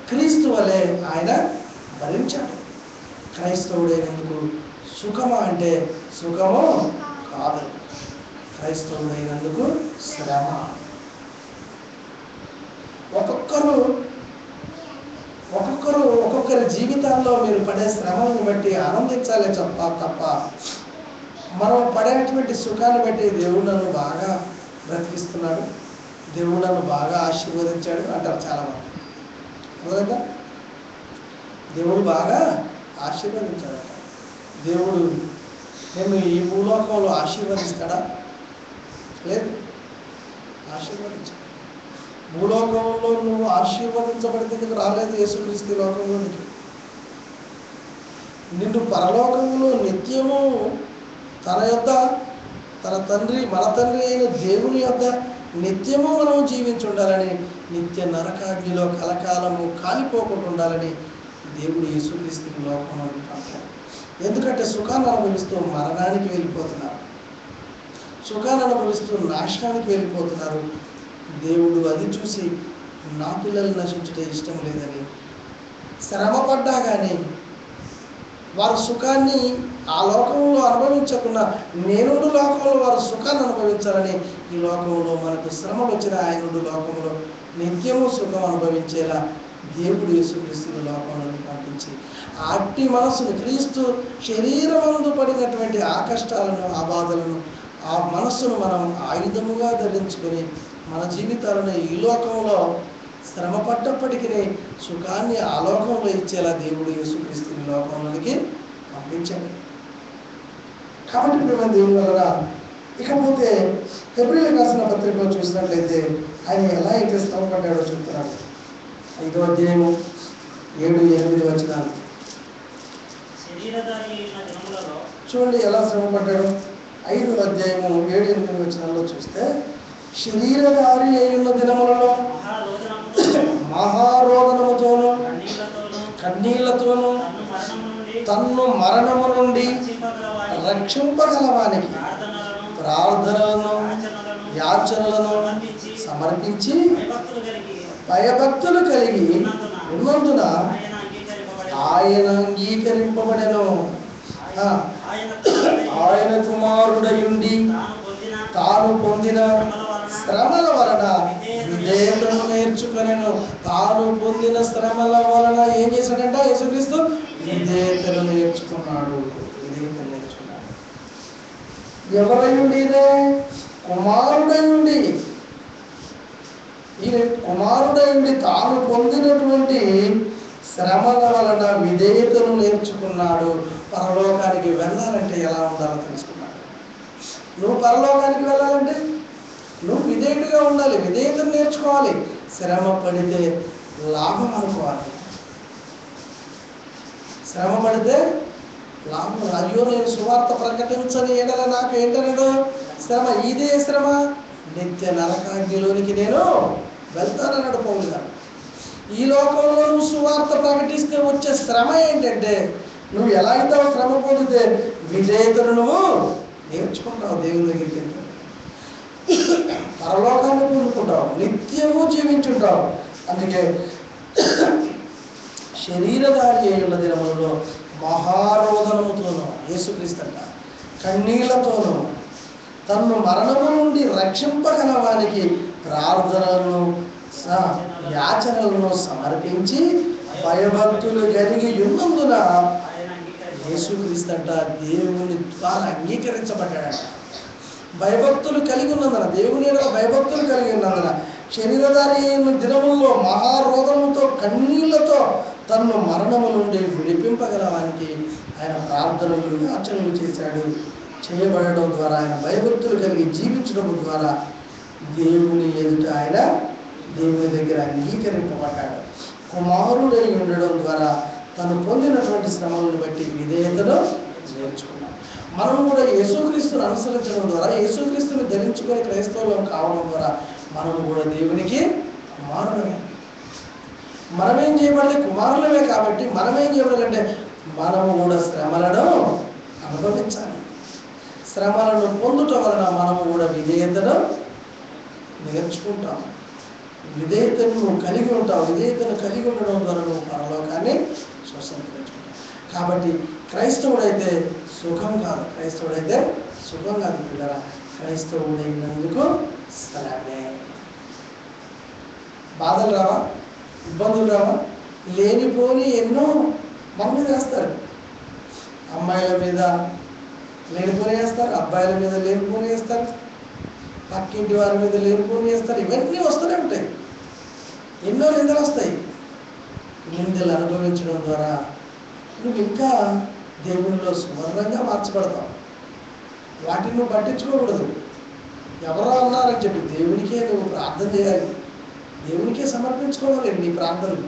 క్రీస్తు వలె ఆయన భరించాడు. క్రైస్తవుడైనందుకు సుఖమా అంటే సుఖము కాదు, క్రైస్తవుడైనందుకు శ్రమ. ఒక్కొక్కరి జీవితాల్లో మీరు పడే శ్రమలను బట్టి ఆనందించాలే తప్ప మనం పడేటువంటి సుఖాన్ని బట్టి దేవుడు నన్ను బాగా బ్రతికిస్తున్నాడు, దేవుడు నన్ను బాగా ఆశీర్వదించాడు అంటారు చాలామంది. అవునా? దేవుడు బాగా ఆశీర్వదించాడు. దేవుడు నేను ఈ భూలోకంలో ఆశీర్వదిస్తాడా? లేదు, ఆశీర్వదించాడు. భూలోకంలో నువ్వు ఆశీర్వదించబడినందుకు రాలేదు యేసుక్రీస్తు లోకంలోనికి. నిన్ను పరలోకంలో నిత్యము తన యొద్ద, తన తండ్రి, మన తండ్రి అయిన దేవుని యొద్ద నిత్యము మనం జీవించి ఉండాలని, నిత్య నరకాగ్నిలో కలకాలము కాలిపోకుండా ఉండాలని దేవుడు యేసుక్రీస్తుకి లోకంలో పంపాడు. ఎందుకంటే సుఖాన్ని అనుభవిస్తూ మరణానికి వెళ్ళిపోతున్నారు, సుఖాన్ని అనుభవిస్తూ నాశనానికి వెళ్ళిపోతున్నారు. దేవుడు అది చూసి నా పిల్లలు నశించుటే ఇష్టం లేదని శ్రమ పడ్డా కానీ వారు సుఖాన్ని ఆ లోకంలో అనుభవించకుండా నేనుడు లోకంలో వారు సుఖాన్ని అనుభవించాలని ఈ లోకంలో మనకు శ్రమలు వచ్చిన ఆయనుడు లోకంలో నిత్యము సుఖం అనుభవించేలా దేవుడు యేసుక్రీస్తుని లోకంలోకి పంపించి అట్టి మనసును, క్రీస్తు శరీరమందు పడినటువంటి ఆ కష్టాలను, ఆ బాధలను, ఆ మనస్సును మనం ఆయుధముగా ధరించుకొని మన జీవితాలను ఈ లోకంలో శ్రమ పడ్డప్పటికీ సుఖాన్ని ఆ లోకంలో ఇచ్చేలా దేవుడు యేసుక్రీస్తుని లోకంలోనికి పంపించాడు. కాబట్టి ప్రేమ దేవుని వలన ఇకపోతే హెబ్రీయులకు రాసిన పత్రికలో చూసినట్లయితే ఆయన ఎలా అయితే శ్రమ పడ్డాడో చెప్తున్నాడు. 5వ అధ్యాయము 7-8 వచనాలు చూడండి ఎలా శ్రమ పడ్డాడు. 5వ అధ్యాయము 7-8 వచనాల్లో చూస్తే, శరీరధారి అయిన దినములలో మహారోదనముతోను కన్నీళ్లతోను తన్ను మరణము నుండి రక్షింపగలవానికి ప్రార్థనలను యాచనలను సమర్పించి భయభక్తులు కలిగి ఉన్నందున ఆయన అంగీకరింపబడెను. ఆయన కుమారుడయుండి తాను పొందిన శ్రమల వలన విధేయతను నేర్చుకొనెను. తాను పొందిన శ్రమల వలన ఏం చేశాడంట? యేసుక్రీస్తు విధేయతను నేర్చుకున్నాడు. ఎవరయుండి? కుమారుడయుండి. ఈయన కుమారుడయుండి తాను పొందినటువంటి శ్రమల వలన విధేయతను నేర్చుకున్నాడు. పరలోకానికి వెళ్ళాలంటే ఎలా ఉండాలో తెలుసుకున్నాడు. నువ్వు పరలోకానికి వెళ్ళాలంటే నువ్వు విధేయుడిగా ఉండాలి, విధేయతను నేర్చుకోవాలి. శ్రమ పడితే లాభం అనుకోవాలి. శ్రమ పడితే లాభం. అయ్యో నేను సువార్త ప్రకటించని ఎడల నాకు ఏంటన్నాడు? శ్రమ. ఇదే శ్రమ, నిత్య నరకాగ్నిలోనికి నేను వెళ్తానన్నాడు పౌలు గారు. ఈ లోకంలో నువ్వు సువార్త ప్రకటిస్తే వచ్చే శ్రమ ఏంటంటే, నువ్వు ఎలా అయితే శ్రమ పొందితే విధేయతను నువ్వు నేర్చుకుంటావు దేవుని దగ్గరికి వెళ్తావు. పరలోకాన్ని పొందుకుంటావు, నిత్యము జీవించుంటావు. అందుకే శరీరధారి అయిన దినములలో మహారోదనముతోనూ యేసుక్రీస్తు అంట కన్నీళ్లతోనూ తన్ను మరణము నుండి రక్షింపగల వారికి ప్రార్థనలను యాచనలను సమర్పించి భయభక్తులు కలిగి ఉన్నందున యేసుక్రీస్తు అంట దేవుని ద్వారా అంగీకరించబడ్డాడట. భయభక్తులు కలిగి ఉన్నందున, దేవుని భయభక్తులు కలిగి ఉన్నందున శరీరధారి అయిన దినముల్లో మహారోదనముతో కన్నీళ్లతో తన్ను మరణము నుండి విడిపింపగల వారికి ఆయన ప్రార్థనలు యాచనలు చేశాడు. చేయబడడం ద్వారా, ఆయన భయభక్తులు కలిగి జీవించడం ద్వారా దేవుని ఎదుట ఆయన దేవుని దగ్గర అంగీకరింపబడ్డాడు. కుమారుడై ఉండడం ద్వారా తను పొందినటువంటి శ్రమలను బట్టి విధేయతను నేర్చుకున్నాడు. మనం కూడా యేసుక్రీస్తుని అనుసరించడం ద్వారా, యేసుక్రీస్తుని ధరించుకొని క్రైస్తవులం కావడం ద్వారా మనం కూడా దేవునికి కుమారులమే. మనమేం చేయబడితే కుమారులమే కాబట్టి మనమేం చేయబడాలంటే మనము కూడా శ్రమలను అనుభవించాలి. శ్రమలను పొందుట వలన మనము కూడా విధేయతను నేర్చుకుంటాం. విధేయతను కలిగి ఉంటావు. విధేయతను కలిగి ఉండడం ద్వారా నువ్వు పరలోకాన్ని స్వతంత్రించుకుంటావు. కాబట్టి క్రైస్తవుడైతే సుఖం కాదు, క్రైస్తవుడైతే సుఖం కాదు పిల్లరా. క్రైస్తవుడైనందుకు శ్రమే. బాధలు రావా, ఇబ్బందులు రావా? లేనిపోని ఎన్నో మన మీద వేస్తారు. అమ్మాయిల మీద లేనిపోని వేస్తారు, అబ్బాయిల మీద లేనిపోని వేస్తారు, పక్కింటి వారి మీద లేనిపోని వేస్తారు. ఇవన్నీ వస్తూనే ఉంటాయి. ఎన్నో నిందలు వస్తాయి. నిందలు అనుభవించడం ద్వారా నువ్వు ఇంకా దేవునిలో సువర్ణంగా మార్చబడతావు. వాటిని నువ్వు పట్టించుకోకూడదు. ఎవరో అన్నారని చెప్పి దేవునికే నువ్వు ప్రార్థన చేయాలి, దేవునికే సమర్పించుకోవాలి నీ ప్రార్థనలు.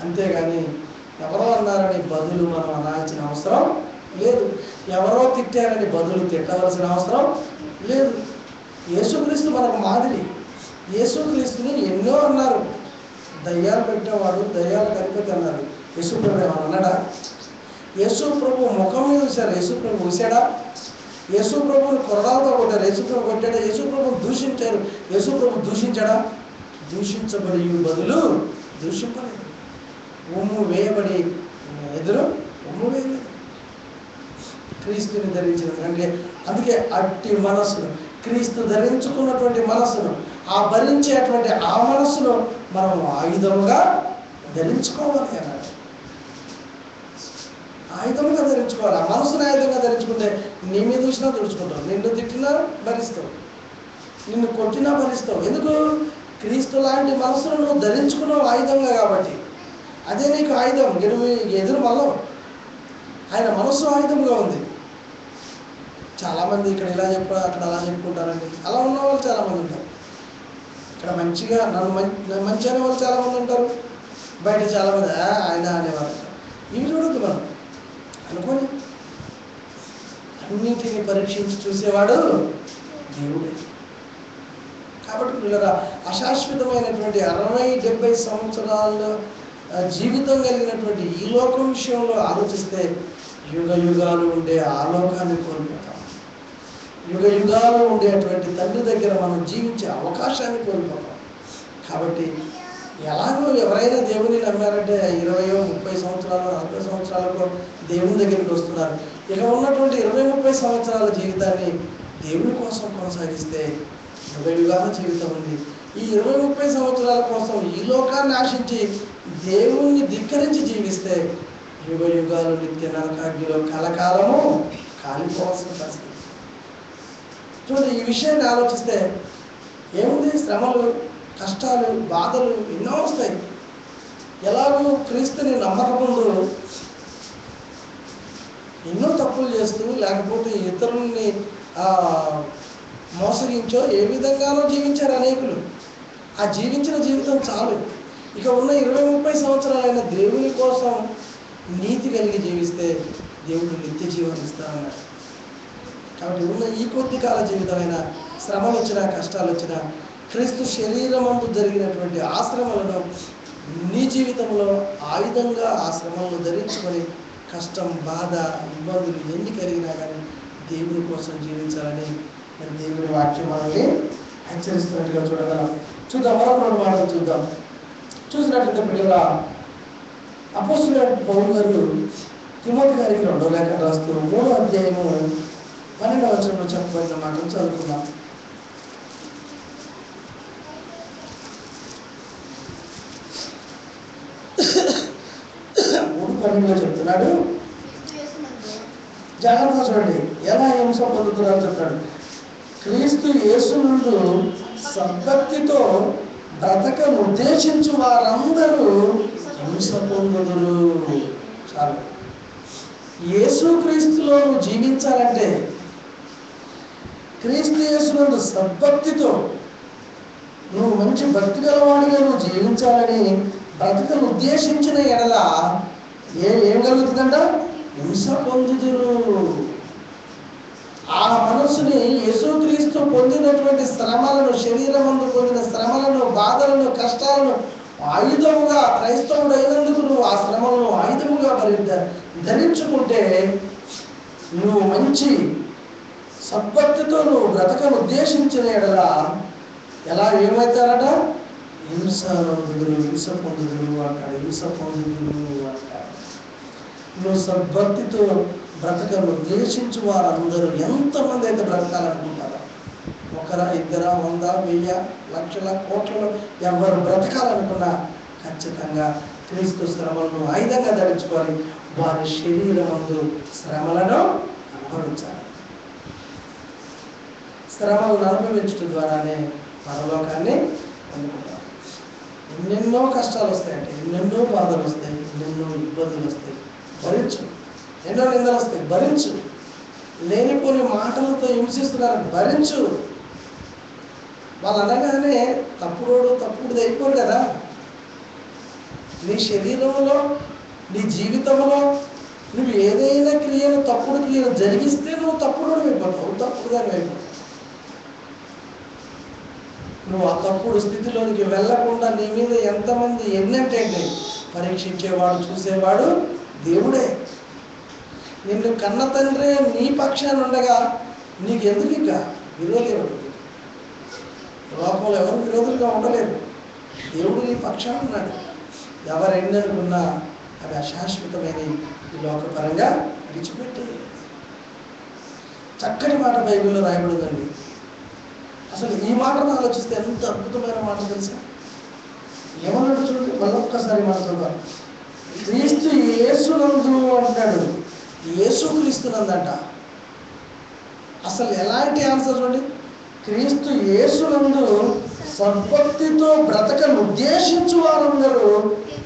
అంతేగాని ఎవరో అన్నారని బదులు మనం అనాల్సిన అవసరం లేదు. ఎవరో తిట్టారని బదులు తిట్టవలసిన అవసరం లేదు. యేసుక్రీస్తు మనకు మాదిరి. యేసుక్రీస్తుని ఎన్నో అన్నారు. దయ్యాలు పెట్టేవాడు, దయ్యాలు కనిపెట్టి అన్నారు. యేసు ప్రభు ఏమన్నా అన్నాడా? యేసు ప్రభు ముఖం మీద చూశారు, యేసు ప్రభు చూశాడా? యేసు ప్రభుని కొరడాలతో కొట్టారు, యేసు ప్రభు కొట్టాడా? యేసు ప్రభుని దూషించారు, యేసు ప్రభు దూషించాడా? దూషించబడి బదులు దూషింపలేదు. ఉమ్ము వేయబడి ఎదురు ఉమ్ము వేయలేదు. క్రీస్తుని ధరించిన అంటే అందుకే అట్టి మనస్సును, క్రీస్తు ధరించుకున్నటువంటి మనస్సును, ఆ భరించేటువంటి ఆ మనస్సును మనం ఆయుధముగా ధరించుకోవాలి అన్నాడు. ఆయుధంగా ధరించుకోవాలి. ఆ మనసును ఆయుధంగా ధరించుకుంటే నీ మీద చూసినా తుడుచుకుంటావు, నిన్ను తిట్టినా భరిస్తావు, నిన్ను కొట్టినా భరిస్తావు. ఎందుకు? క్రీస్తు లాంటి మనసును నువ్వు ధరించుకున్నావు ఆయుధంగా. కాబట్టి అదే నీకు ఆయుధం. ఎదురు మళ్ళం. ఆయన మనస్సు ఆయుధంగా ఉంది. చాలామంది ఇక్కడ ఇలా చెప్పారు, అక్కడ అలా చెప్పుకుంటారండి. అలా ఉన్న వాళ్ళు చాలామంది ఉంటారు. ఇక్కడ మంచిగా నన్ను మంచి అనే వాళ్ళు చాలామంది ఉంటారు, బయట చాలామంది ఆయన అనేవారు. ఇవి చూడద్దు. మనం అనుకోని అన్నింటినీ పరీక్షించి చూసేవాడు దేవుడే. కాబట్టి పిల్లరా, అశాశ్వతమైనటువంటి 60-70 సంవత్సరాల జీవితం కలిగినటువంటి ఈ లోకం విషయంలో ఆలోచిస్తే యుగ యుగాలు ఉండే ఆలోకాన్ని కోల్పోతాం. యుగ యుగాలు ఉండేటువంటి తండ్రి దగ్గర మనం జీవించే అవకాశాన్ని కోల్పోతాం. కాబట్టి ఎలాగో ఎవరైనా దేవుని నమ్మారంటే 20-30 సంవత్సరాలు 40 సంవత్సరాలకు దేవుని దగ్గరికి వస్తున్నారు. ఇక ఉన్నటువంటి 20-30 సంవత్సరాల జీవితాన్ని దేవుని కోసం కొనసాగిస్తే యుగ యుగాల జీవితం ఉంది. ఈ 20-30 సంవత్సరాల కోసం ఈ లోకాన్ని ఆశించి దేవుణ్ణి ధిక్కరించి జీవిస్తే యుగ యుగాలు నిత్య నరకాగ్నిలో కలకాలము కాలిపోవాల్సిన పరిస్థితి. చూడండి, ఈ విషయాన్ని ఆలోచిస్తే ఏముంది? శ్రమలు, కష్టాలు, బాధలు ఎన్నో వస్తాయి. ఎలాగో క్రీస్తుని నమ్మకముందు ఎన్నో తప్పులు చేస్తూ, లేకపోతే ఇతరుల్ని మోసగించో ఏ విధంగానో జీవించారు అనేకులు. ఆ జీవించిన జీవితం చాలు. ఇక ఉన్న 20-30 సంవత్సరాలైన దేవుని కోసం నీతి కలిగి జీవిస్తే దేవుడు నిత్య జీవాన్ని ఇస్తారన్నాడు. కాబట్టి ఉన్న ఈ కొద్ది కాల జీవితమైన శ్రమలు వచ్చినా, కష్టాలు వచ్చినా, క్రీస్తు శరీరమందు జరిగినటువంటి ఆశ్రమలను నీ జీవితంలో ఆయుధంగా ఆ శ్రమలను ధరించుకొని కష్టం, బాధ, ఇబ్బందులు ఎన్ని కలిగినా కానీ దేవుని కోసం జీవించాలని దేవుని వాక్యం మనల్ని హెచ్చరిస్తున్నట్టుగా చూడగలం. చూద్దాం, మరొక రెండు మాటలు చూద్దాం. చూసినట్లయితే పిల్లల అపోస్తలుడైన పౌలు గారు తిమోతి గారికి 2వ లేఖ రాస్తూ 3వ అధ్యాయము 12వ వచనంలో చెప్పబడిన మాటలు చదువుకుందాం. 3:12 చెప్తున్నాడు. జాగ్రత్తగా చూడండి, ఎలా హింస పొందుతున్నారో చెప్తాడు. క్రీస్తు యేసునందు సద్భక్తితో బ్రతకను ఉద్దేశించు వారందరూ హింస పొందుదురు. చాలు. యేసు క్రీస్తులో నువ్వు జీవించాలంటే, క్రీస్తు యేసునందు సద్భక్తితో నువ్వు మంచి భక్తి గలవాడిగా నువ్వు జీవించాలని బ్రతకను ఉద్దేశించిన ఎడల ఏం కలుగుతుందంట? హింస పొందుదురు. ఆ మనస్సుని యేసుక్రీస్తు పొందినటువంటి శ్రమలను, శరీరమందు పొందిన శ్రమలను, బాధలను, కష్టాలను ఆయుధముగా, క్రైస్తవుడు అయినందుకు నువ్వు ఆ శ్రమలను ఆయుధముగా మరి ధరించుకుంటే నువ్వు మంచి సద్భక్తితో నువ్వు బ్రతకను ఉద్దేశించిన ఎడల ఎలా ఏమవుతారట? హింస పొందుదురు, హింస పొందుదురు అంటాడు. హింస పొందుదురు అంటాడు. నువ్వు సద్భక్తితో బ్రతకను ఉద్దేశించు వారందరూ ఎంతమంది అయితే బ్రతకాలనుకుంటారో, ఒకరా, ఇద్దరా, 100, 1000, లక్షల, కోట్లలో ఎవరు బ్రతకాలనుకున్నా ఖచ్చితంగా క్రీస్తు శ్రమలను ఆయుధంగా ధరించుకొని వారి శరీరమందు శ్రమలను అనుభవించాలి. శ్రమలను అనుభవించడం ద్వారానే పరలోకాన్ని పొందుకుంటాం. ఎన్నెన్నో కష్టాలు వస్తాయంటే, ఎన్నెన్నో బాధలు వస్తాయి, ఎన్నెన్నో ఇబ్బందులు వస్తాయి, భరించు. ఎన్నో నిందలు వస్తాయి, భరించు. లేనిపోని మాటలతో హింసిస్తున్నారు, భరించు. వాళ్ళు అనగానే తప్పుడుది అయిపోరు కదా. నీ శరీరంలో, నీ జీవితంలో నువ్వు ఏదైనా క్రియను, తప్పుడు క్రియను జరిగిస్తే నువ్వు తప్పుడు అయిపోతావు, తప్పుడుగానే అయిపోతావు. నువ్వు ఆ తప్పుడు స్థితిలోనికి వెళ్లకుండా నీ మీద ఎంతమంది ఎన్నంటే పరీక్షించేవాడు, చూసేవాడు దేవుడే. నిన్ను కన్న తండ్రే నీ పక్షాన ఉండగా నీకు ఎందుకు ఇంకా విరోధి ఉంటుంది? లోకంలో ఎవరు విరోధులుగా ఉండలేదు. దేవుడు నీ పక్షాన ఉన్నాడు. ఎవరు ఎన్ననుకున్నా అవి అశాశ్వతమైన ఈ లోకపరంగా విడిచిపెట్టి. చక్కటి మాట బైబిల్లో రాయబడిందండి. అసలు ఈ మాటను ఆలోచిస్తే ఎంత అద్భుతమైన మాట తెలుసా? ఏమన్నాడు చూడండి, మళ్ళొక్కసారి మాట చూద్దాం. క్రీస్తు యేసునందు అంటాడు. యేసు క్రీస్తునందంట. అసలు ఎలాంటి ఆన్సర్ చూడండి. క్రీస్తు యేసునందు సద్భక్తితో బ్రతకను ఉద్దేశించు వారందరూ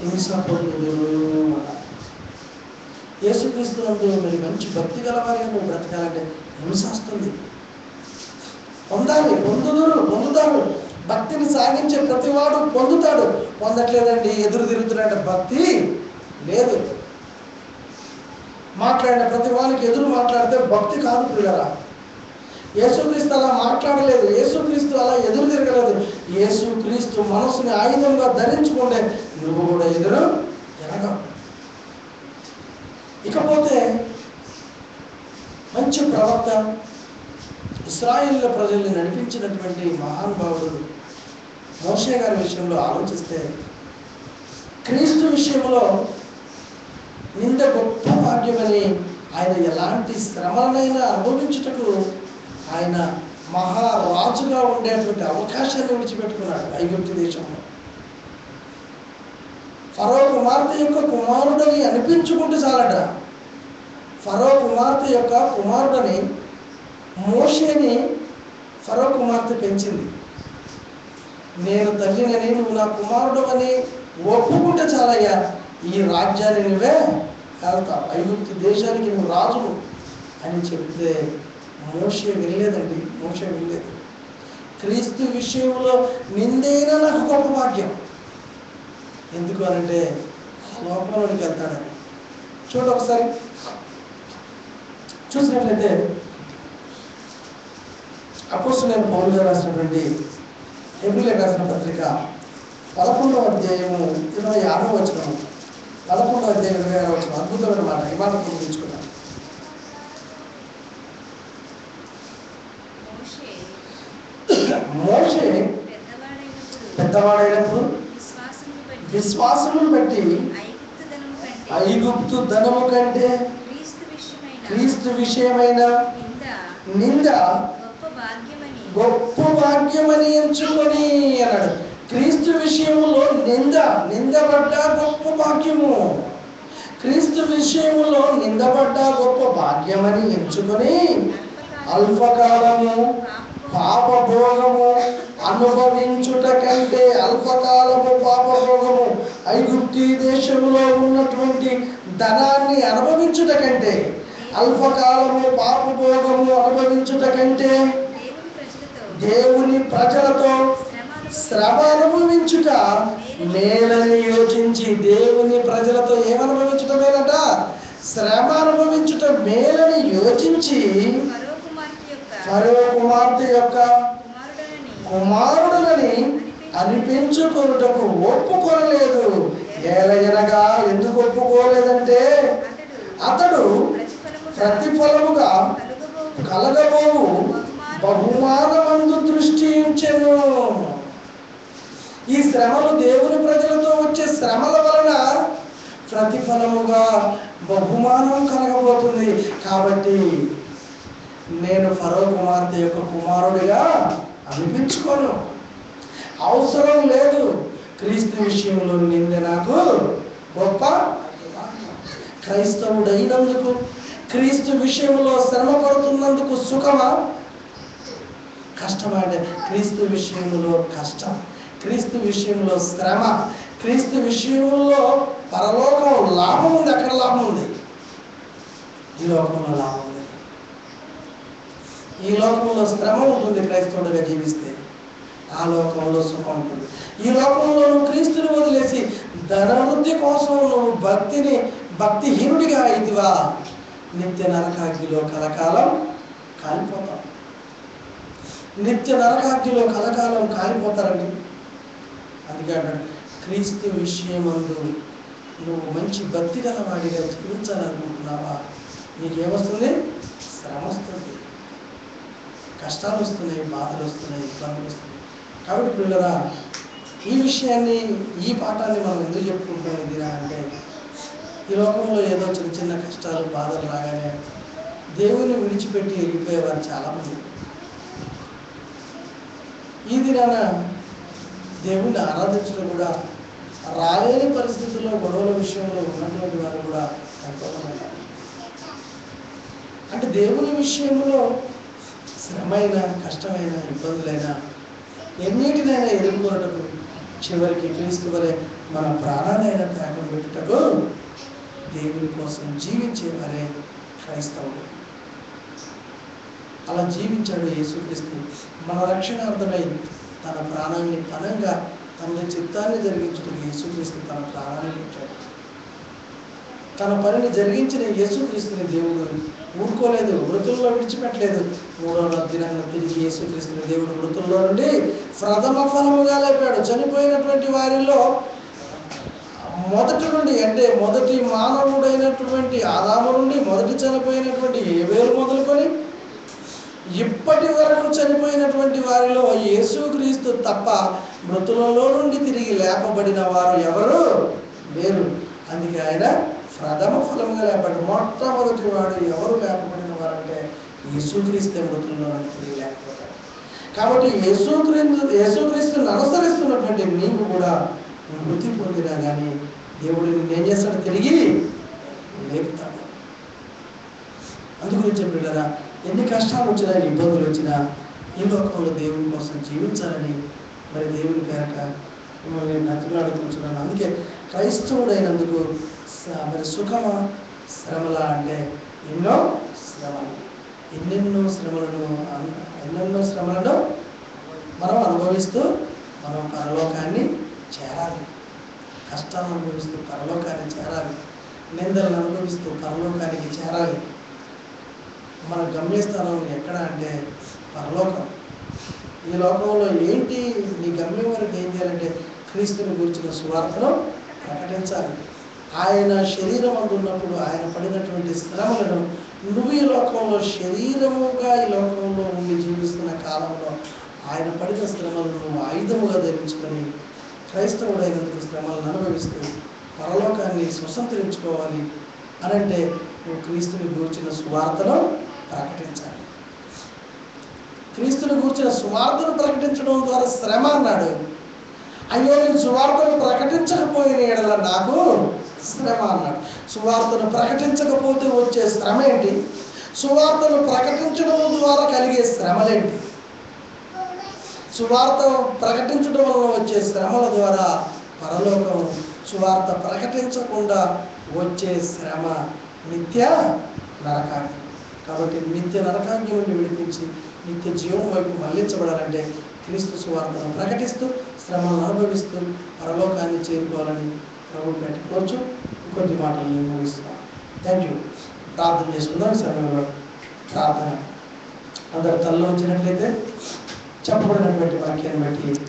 హింస పొందుదురు. యేసుక్రీస్తునందు మరి మంచి భక్తి గలవారిగా నువ్వు బ్రతకాలంటే హింస వస్తుంది. పొందుతారు. భక్తిని సాగించే ప్రతివాడు పొందుతాడు. పొందట్లేదండి, ఎదురు తిరుగుతున్నట్టు భక్తి లేదు. మాట్లాడిన ప్రతి వానికి ఎదురు మాట్లాడితే భక్తి కాదు పిల్లరా. యేసుక్రీస్తు అలా మాట్లాడలేదు, యేసుక్రీస్తు అలా ఎదురు తిరగలేదు. యేసుక్రీస్తు మనసుని ఆయుధంగా ధరించుకుంటే నువ్వు కూడా ఎదురు తిరగవు. ఇకపోతే మంచి ప్రవక్త, ఇశ్రాయేలు ప్రజల్ని నడిపించినటువంటి మహానుభావుడు మోషే గారి విషయంలో ఆలోచిస్తే, క్రీస్తు విషయంలో నింద గొప్ప భాగ్యమని ఆయన ఎలాంటి శ్రమలనైనా అనుభవించుటకు ఆయన మహారాజుగా ఉండేటువంటి అవకాశాన్ని విడిచిపెట్టుకున్నాడు ఐగుప్తు దేశంలో. ఫరో కుమార్తె యొక్క కుమారుడని అనిపించుకుంటే చాలట. ఫరో కుమార్తె యొక్క కుమారుడని మోషేని ఫరో కుమార్తె పెంచింది. నేను తల్లినని, నువ్వు నా కుమారుడు అని ఒప్పుకుంటే చాలయ్యా, ఈ రాజ్యాన్ని నువ్వే వెళ్తావు, ఐగుప్తు దేశానికి నువ్వు రాజును అని చెప్తే మోషే వినలేదండి. మోషే వినలేదు. క్రీస్తు విషయంలో నిందైనా నాకు గొప్ప భాగ్యం. ఎందుకు అనంటే లోకంలోనికి వెళ్తాడని. చూడండి ఒకసారి చూసినట్లయితే అపోస్తలుడైన పౌలు గారు రాసినటువంటి హెబ్రీయులకు రాసిన పత్రిక 11వ అధ్యాయము 26వ వచనం, 11వ అధ్యాయం 26వ వచనం, అద్భుతమైన మాట. ఈ మాట గుర్తుంచుకున్నాను. మోషే పెద్దవాడైనప్పుడు విశ్వాసమును బట్టి ఐగుప్తు ధనము కంటే క్రీస్తు విషయమైన నింద గొప్ప భాగ్యమని ఎంచుకొని అన్నాడు. క్రీస్తు విషయంలో నిందపడ్డ గొప్ప భాగ్యము, క్రీస్తు విషయంలో నిందపడ్డ గొప్ప భాగ్యమని ఎంచుకొని అల్పకాలము పాపభోగము అనుభవించుట కంటే, అల్పకాలము పాపభోగము ఐగుప్తు దేశంలో ఉన్నటువంటి ధనాన్ని అనుభవించుట కంటే, అల్పకాలము పాపభోగము అనుభవించుట కంటే దేవుని ప్రజలతో శ్రమ అనుభవించుట మేలని యోచించి, దేవుని ప్రజలతో ఏమనుభవించుట మేలట? శ్రమ అనుభవించుట మేలని యోచించి ఫరో కుమార్తె యొక్క కుమారుడులని అనిపించుకొనుటకు ఒప్పుకోలేదు. ఏలయనగా ఎందుకు ఒప్పుకోలేదంటే, అతడు ప్రతిఫలముగా కలగబోవు బహుమానమందు దృష్టి ఉంచెను. ఈ శ్రమలు దేవుని ప్రజలతో వచ్చే శ్రమల వలన ప్రతిఫలముగా బహుమానం కలగబోతుంది. కాబట్టి నేను ఫరో కుమార్తె యొక్క కుమారుడిగా అనిపించుకోను, అవసరం లేదు. క్రీస్తు విషయంలో నింద నాకు గొప్ప క్రైస్తవుడైనందుకు, క్రీస్తు విషయంలో శ్రమ పడుతున్నందుకు సుఖమా కష్టమా అంటే క్రీస్తు విషయంలో కష్టం, క్రీస్తు విషయంలో శ్రమ, క్రీస్తు విషయంలో పరలోకం లాభం ఉంది. అక్కడ లాభం ఉంది, ఈ లోకంలో లాభం ఉంది. ఈ లోకంలో శ్రమ ఉంటుంది క్రైస్తవుడిగా జీవిస్తే, ఆ లోకంలో సుఖం ఉంటుంది. ఈ లోకంలో నువ్వు క్రీస్తుని వదిలేసి ధనవృద్ధి కోసం నువ్వు భక్తిహీనుడిగా అయితివా, నిత్య నరకాగ్నిలో కలకాలం కాలిపోతావు. నిత్య నరకాగ్నిలో కలకాలం కాలిపోతారండి. అందుకే అన్నాడు, క్రీస్తు విషయమందు నువ్వు మంచి భక్తి గల వాడిగా జీవించాలనుకుంటున్నావా, నీకేమొస్తుంది? శ్రమ వస్తుంది, కష్టాలు వస్తున్నాయి, బాధలు వస్తున్నాయి, ఇబ్బందులు వస్తున్నాయి. కాబట్టి పిల్లరా, ఈ విషయాన్ని, ఈ పాఠాన్ని మనం ఎందుకు చెప్పుకుంటాం ఇది అంటే, ఈ లోకంలో ఏదో చిన్న చిన్న కష్టాలు బాధలు రాగానే దేవుని విడిచిపెట్టి వెళ్ళిపోయేవారు చాలామంది. ఈ దినాన దేవుణ్ణి ఆరాధించడం కూడా రాలేని పరిస్థితుల్లో గొడవల విషయంలో ఉన్నటువంటి వారు కూడా ఎంతోమంది. అంటే దేవుని విషయంలో శ్రమైన, కష్టమైన, ఇబ్బందులైనా ఎన్నిటినైనా ఎదుర్కొనటకు చివరికి క్రీస్తు వలె మన ప్రాణాలైనా త్యాగం పెట్టుటకు దేవుని కోసం జీవించేవారే క్రైస్తవుడు. అలా జీవించాడు యేసుక్రీస్తు. మన రక్షణార్థమై తన ప్రాణాన్ని పనంగా, తన చిత్తాన్ని జరిగించడానికి యేసుక్రీస్తు తన ప్రాణాన్ని పెట్టాడు. తన పనిని జరిగించిన యేసుక్రీస్తుని దేవుడు ఊరుకోలేదు, మృతుల్లో విడిచిపెట్టలేదు. 3వ దినాన తిరిగి యేసుక్రీస్తుని దేవుడు మృతుల్లో నుండి ప్రథమ ఫలముగా లేపాడు. చనిపోయినటువంటి వారిలో మొదటి నుండి, అంటే మొదటి మానవుడైనటువంటి ఆదాము నుండి, మొదటి చనిపోయినటువంటి హేబేలు మొదలుకొని ఇప్పటి వరకు చనిపోయినటువంటి వారిలో యేసుక్రీస్తు తప్ప మృతులలో నుండి తిరిగి లేపబడిన వారు ఎవరు లేరు. అందుకే ఆయన ప్రథమ ఫలముగా లేపాడు. మొట్టమొదటి వాడు ఎవరు లేపబడిన వారంటే యేసుక్రీస్తు మృతుల్లో నుండి తిరిగి లేకపోతాడు. కాబట్టి యేసుక్రీస్తుని అనుసరిస్తున్నటువంటి నీకు కూడా మృతి పొందినా కానీ దేవుడు ఏం చేస్తాడు? తిరిగి లేపుతాడు. అందుగురించి చెప్పాడు, ఎన్ని కష్టాలు వచ్చినా, ఇబ్బందులు వచ్చినా ఈ లోకంలో దేవుని కోసం జీవించాలని మరి దేవుని పేరట మిమ్మల్ని నతులాడుకుంటున్నాను. అందుకే క్రైస్తవుడైనందుకు మరి సుఖమా శ్రమలా అంటే ఎన్నో శ్రమలను మనం అనుభవిస్తూ మనం పరలోకాన్ని చేరాలి. కష్టాలను అనుభవిస్తూ పరలోకాన్ని చేరాలి, నిందలను అనుభవిస్తూ పరలోకానికి చేరాలి. మన గమ్యస్థానం ఎక్కడ అంటే పరలోకం. ఈ లోకంలో ఏంటి నీ గమ్యం వరకు ఏం చేయాలంటే క్రీస్తుని గురించిన సువార్తను ప్రకటించాలి. ఆయన శరీరం అందున్నప్పుడు ఆయన పడినటువంటి శ్రమలను నువ్వు ఈ లోకంలో శరీరముగా ఈ లోకంలో ఉండి జీవిస్తున్న కాలంలో ఆయన పడిన శ్రమలను నువ్వు ఆయుధముగా ధరించుకొని క్రైస్తవుడైనందుకు శ్రమలను అనుభవిస్తూ పరలోకాన్ని స్వతంత్రించుకోవాలి అని అంటే నువ్వు క్రీస్తుని గూర్చిన సువార్తను ప్రకటించాలి. క్రీస్తుని గూర్చిన సువార్తను ప్రకటించడం ద్వారా శ్రమ అన్నాడు. అయ్యో నేను సువార్తను ప్రకటించకపోయిన ఎడల నాకు శ్రమ అన్నాడు. సువార్తను ప్రకటించకపోతే వచ్చే శ్రమ ఏంటి? సువార్తను ప్రకటించడం ద్వారా కలిగే శ్రమలేంటి? సువార్త ప్రకటించడం వలన వచ్చే శ్రమల ద్వారా పరలోకం, సువార్త ప్రకటించకుండా వచ్చే శ్రమ నిత్య నరకాగ్ని. కాబట్టి నిత్య నరకాగ్ని నుండి విడిపించి నిత్య జీవం వైపు మళ్లించబడాలంటే క్రీస్తు సువార్తను ప్రకటిస్తూ శ్రమలను అనుభవిస్తూ పరలోకాన్ని చేరుకోవాలని ప్రభు పెట్టుకోవచ్చు. ఇంకొద్ది మాటలు నేను ముగిస్తున్నాను. Thank you. ప్రార్థన చేసుకుందాం. సమయంలో ప్రార్థన అందరూ తలలో వచ్చినట్లయితే చెప్పబడినటువంటి వాక్యాన్ని బట్టి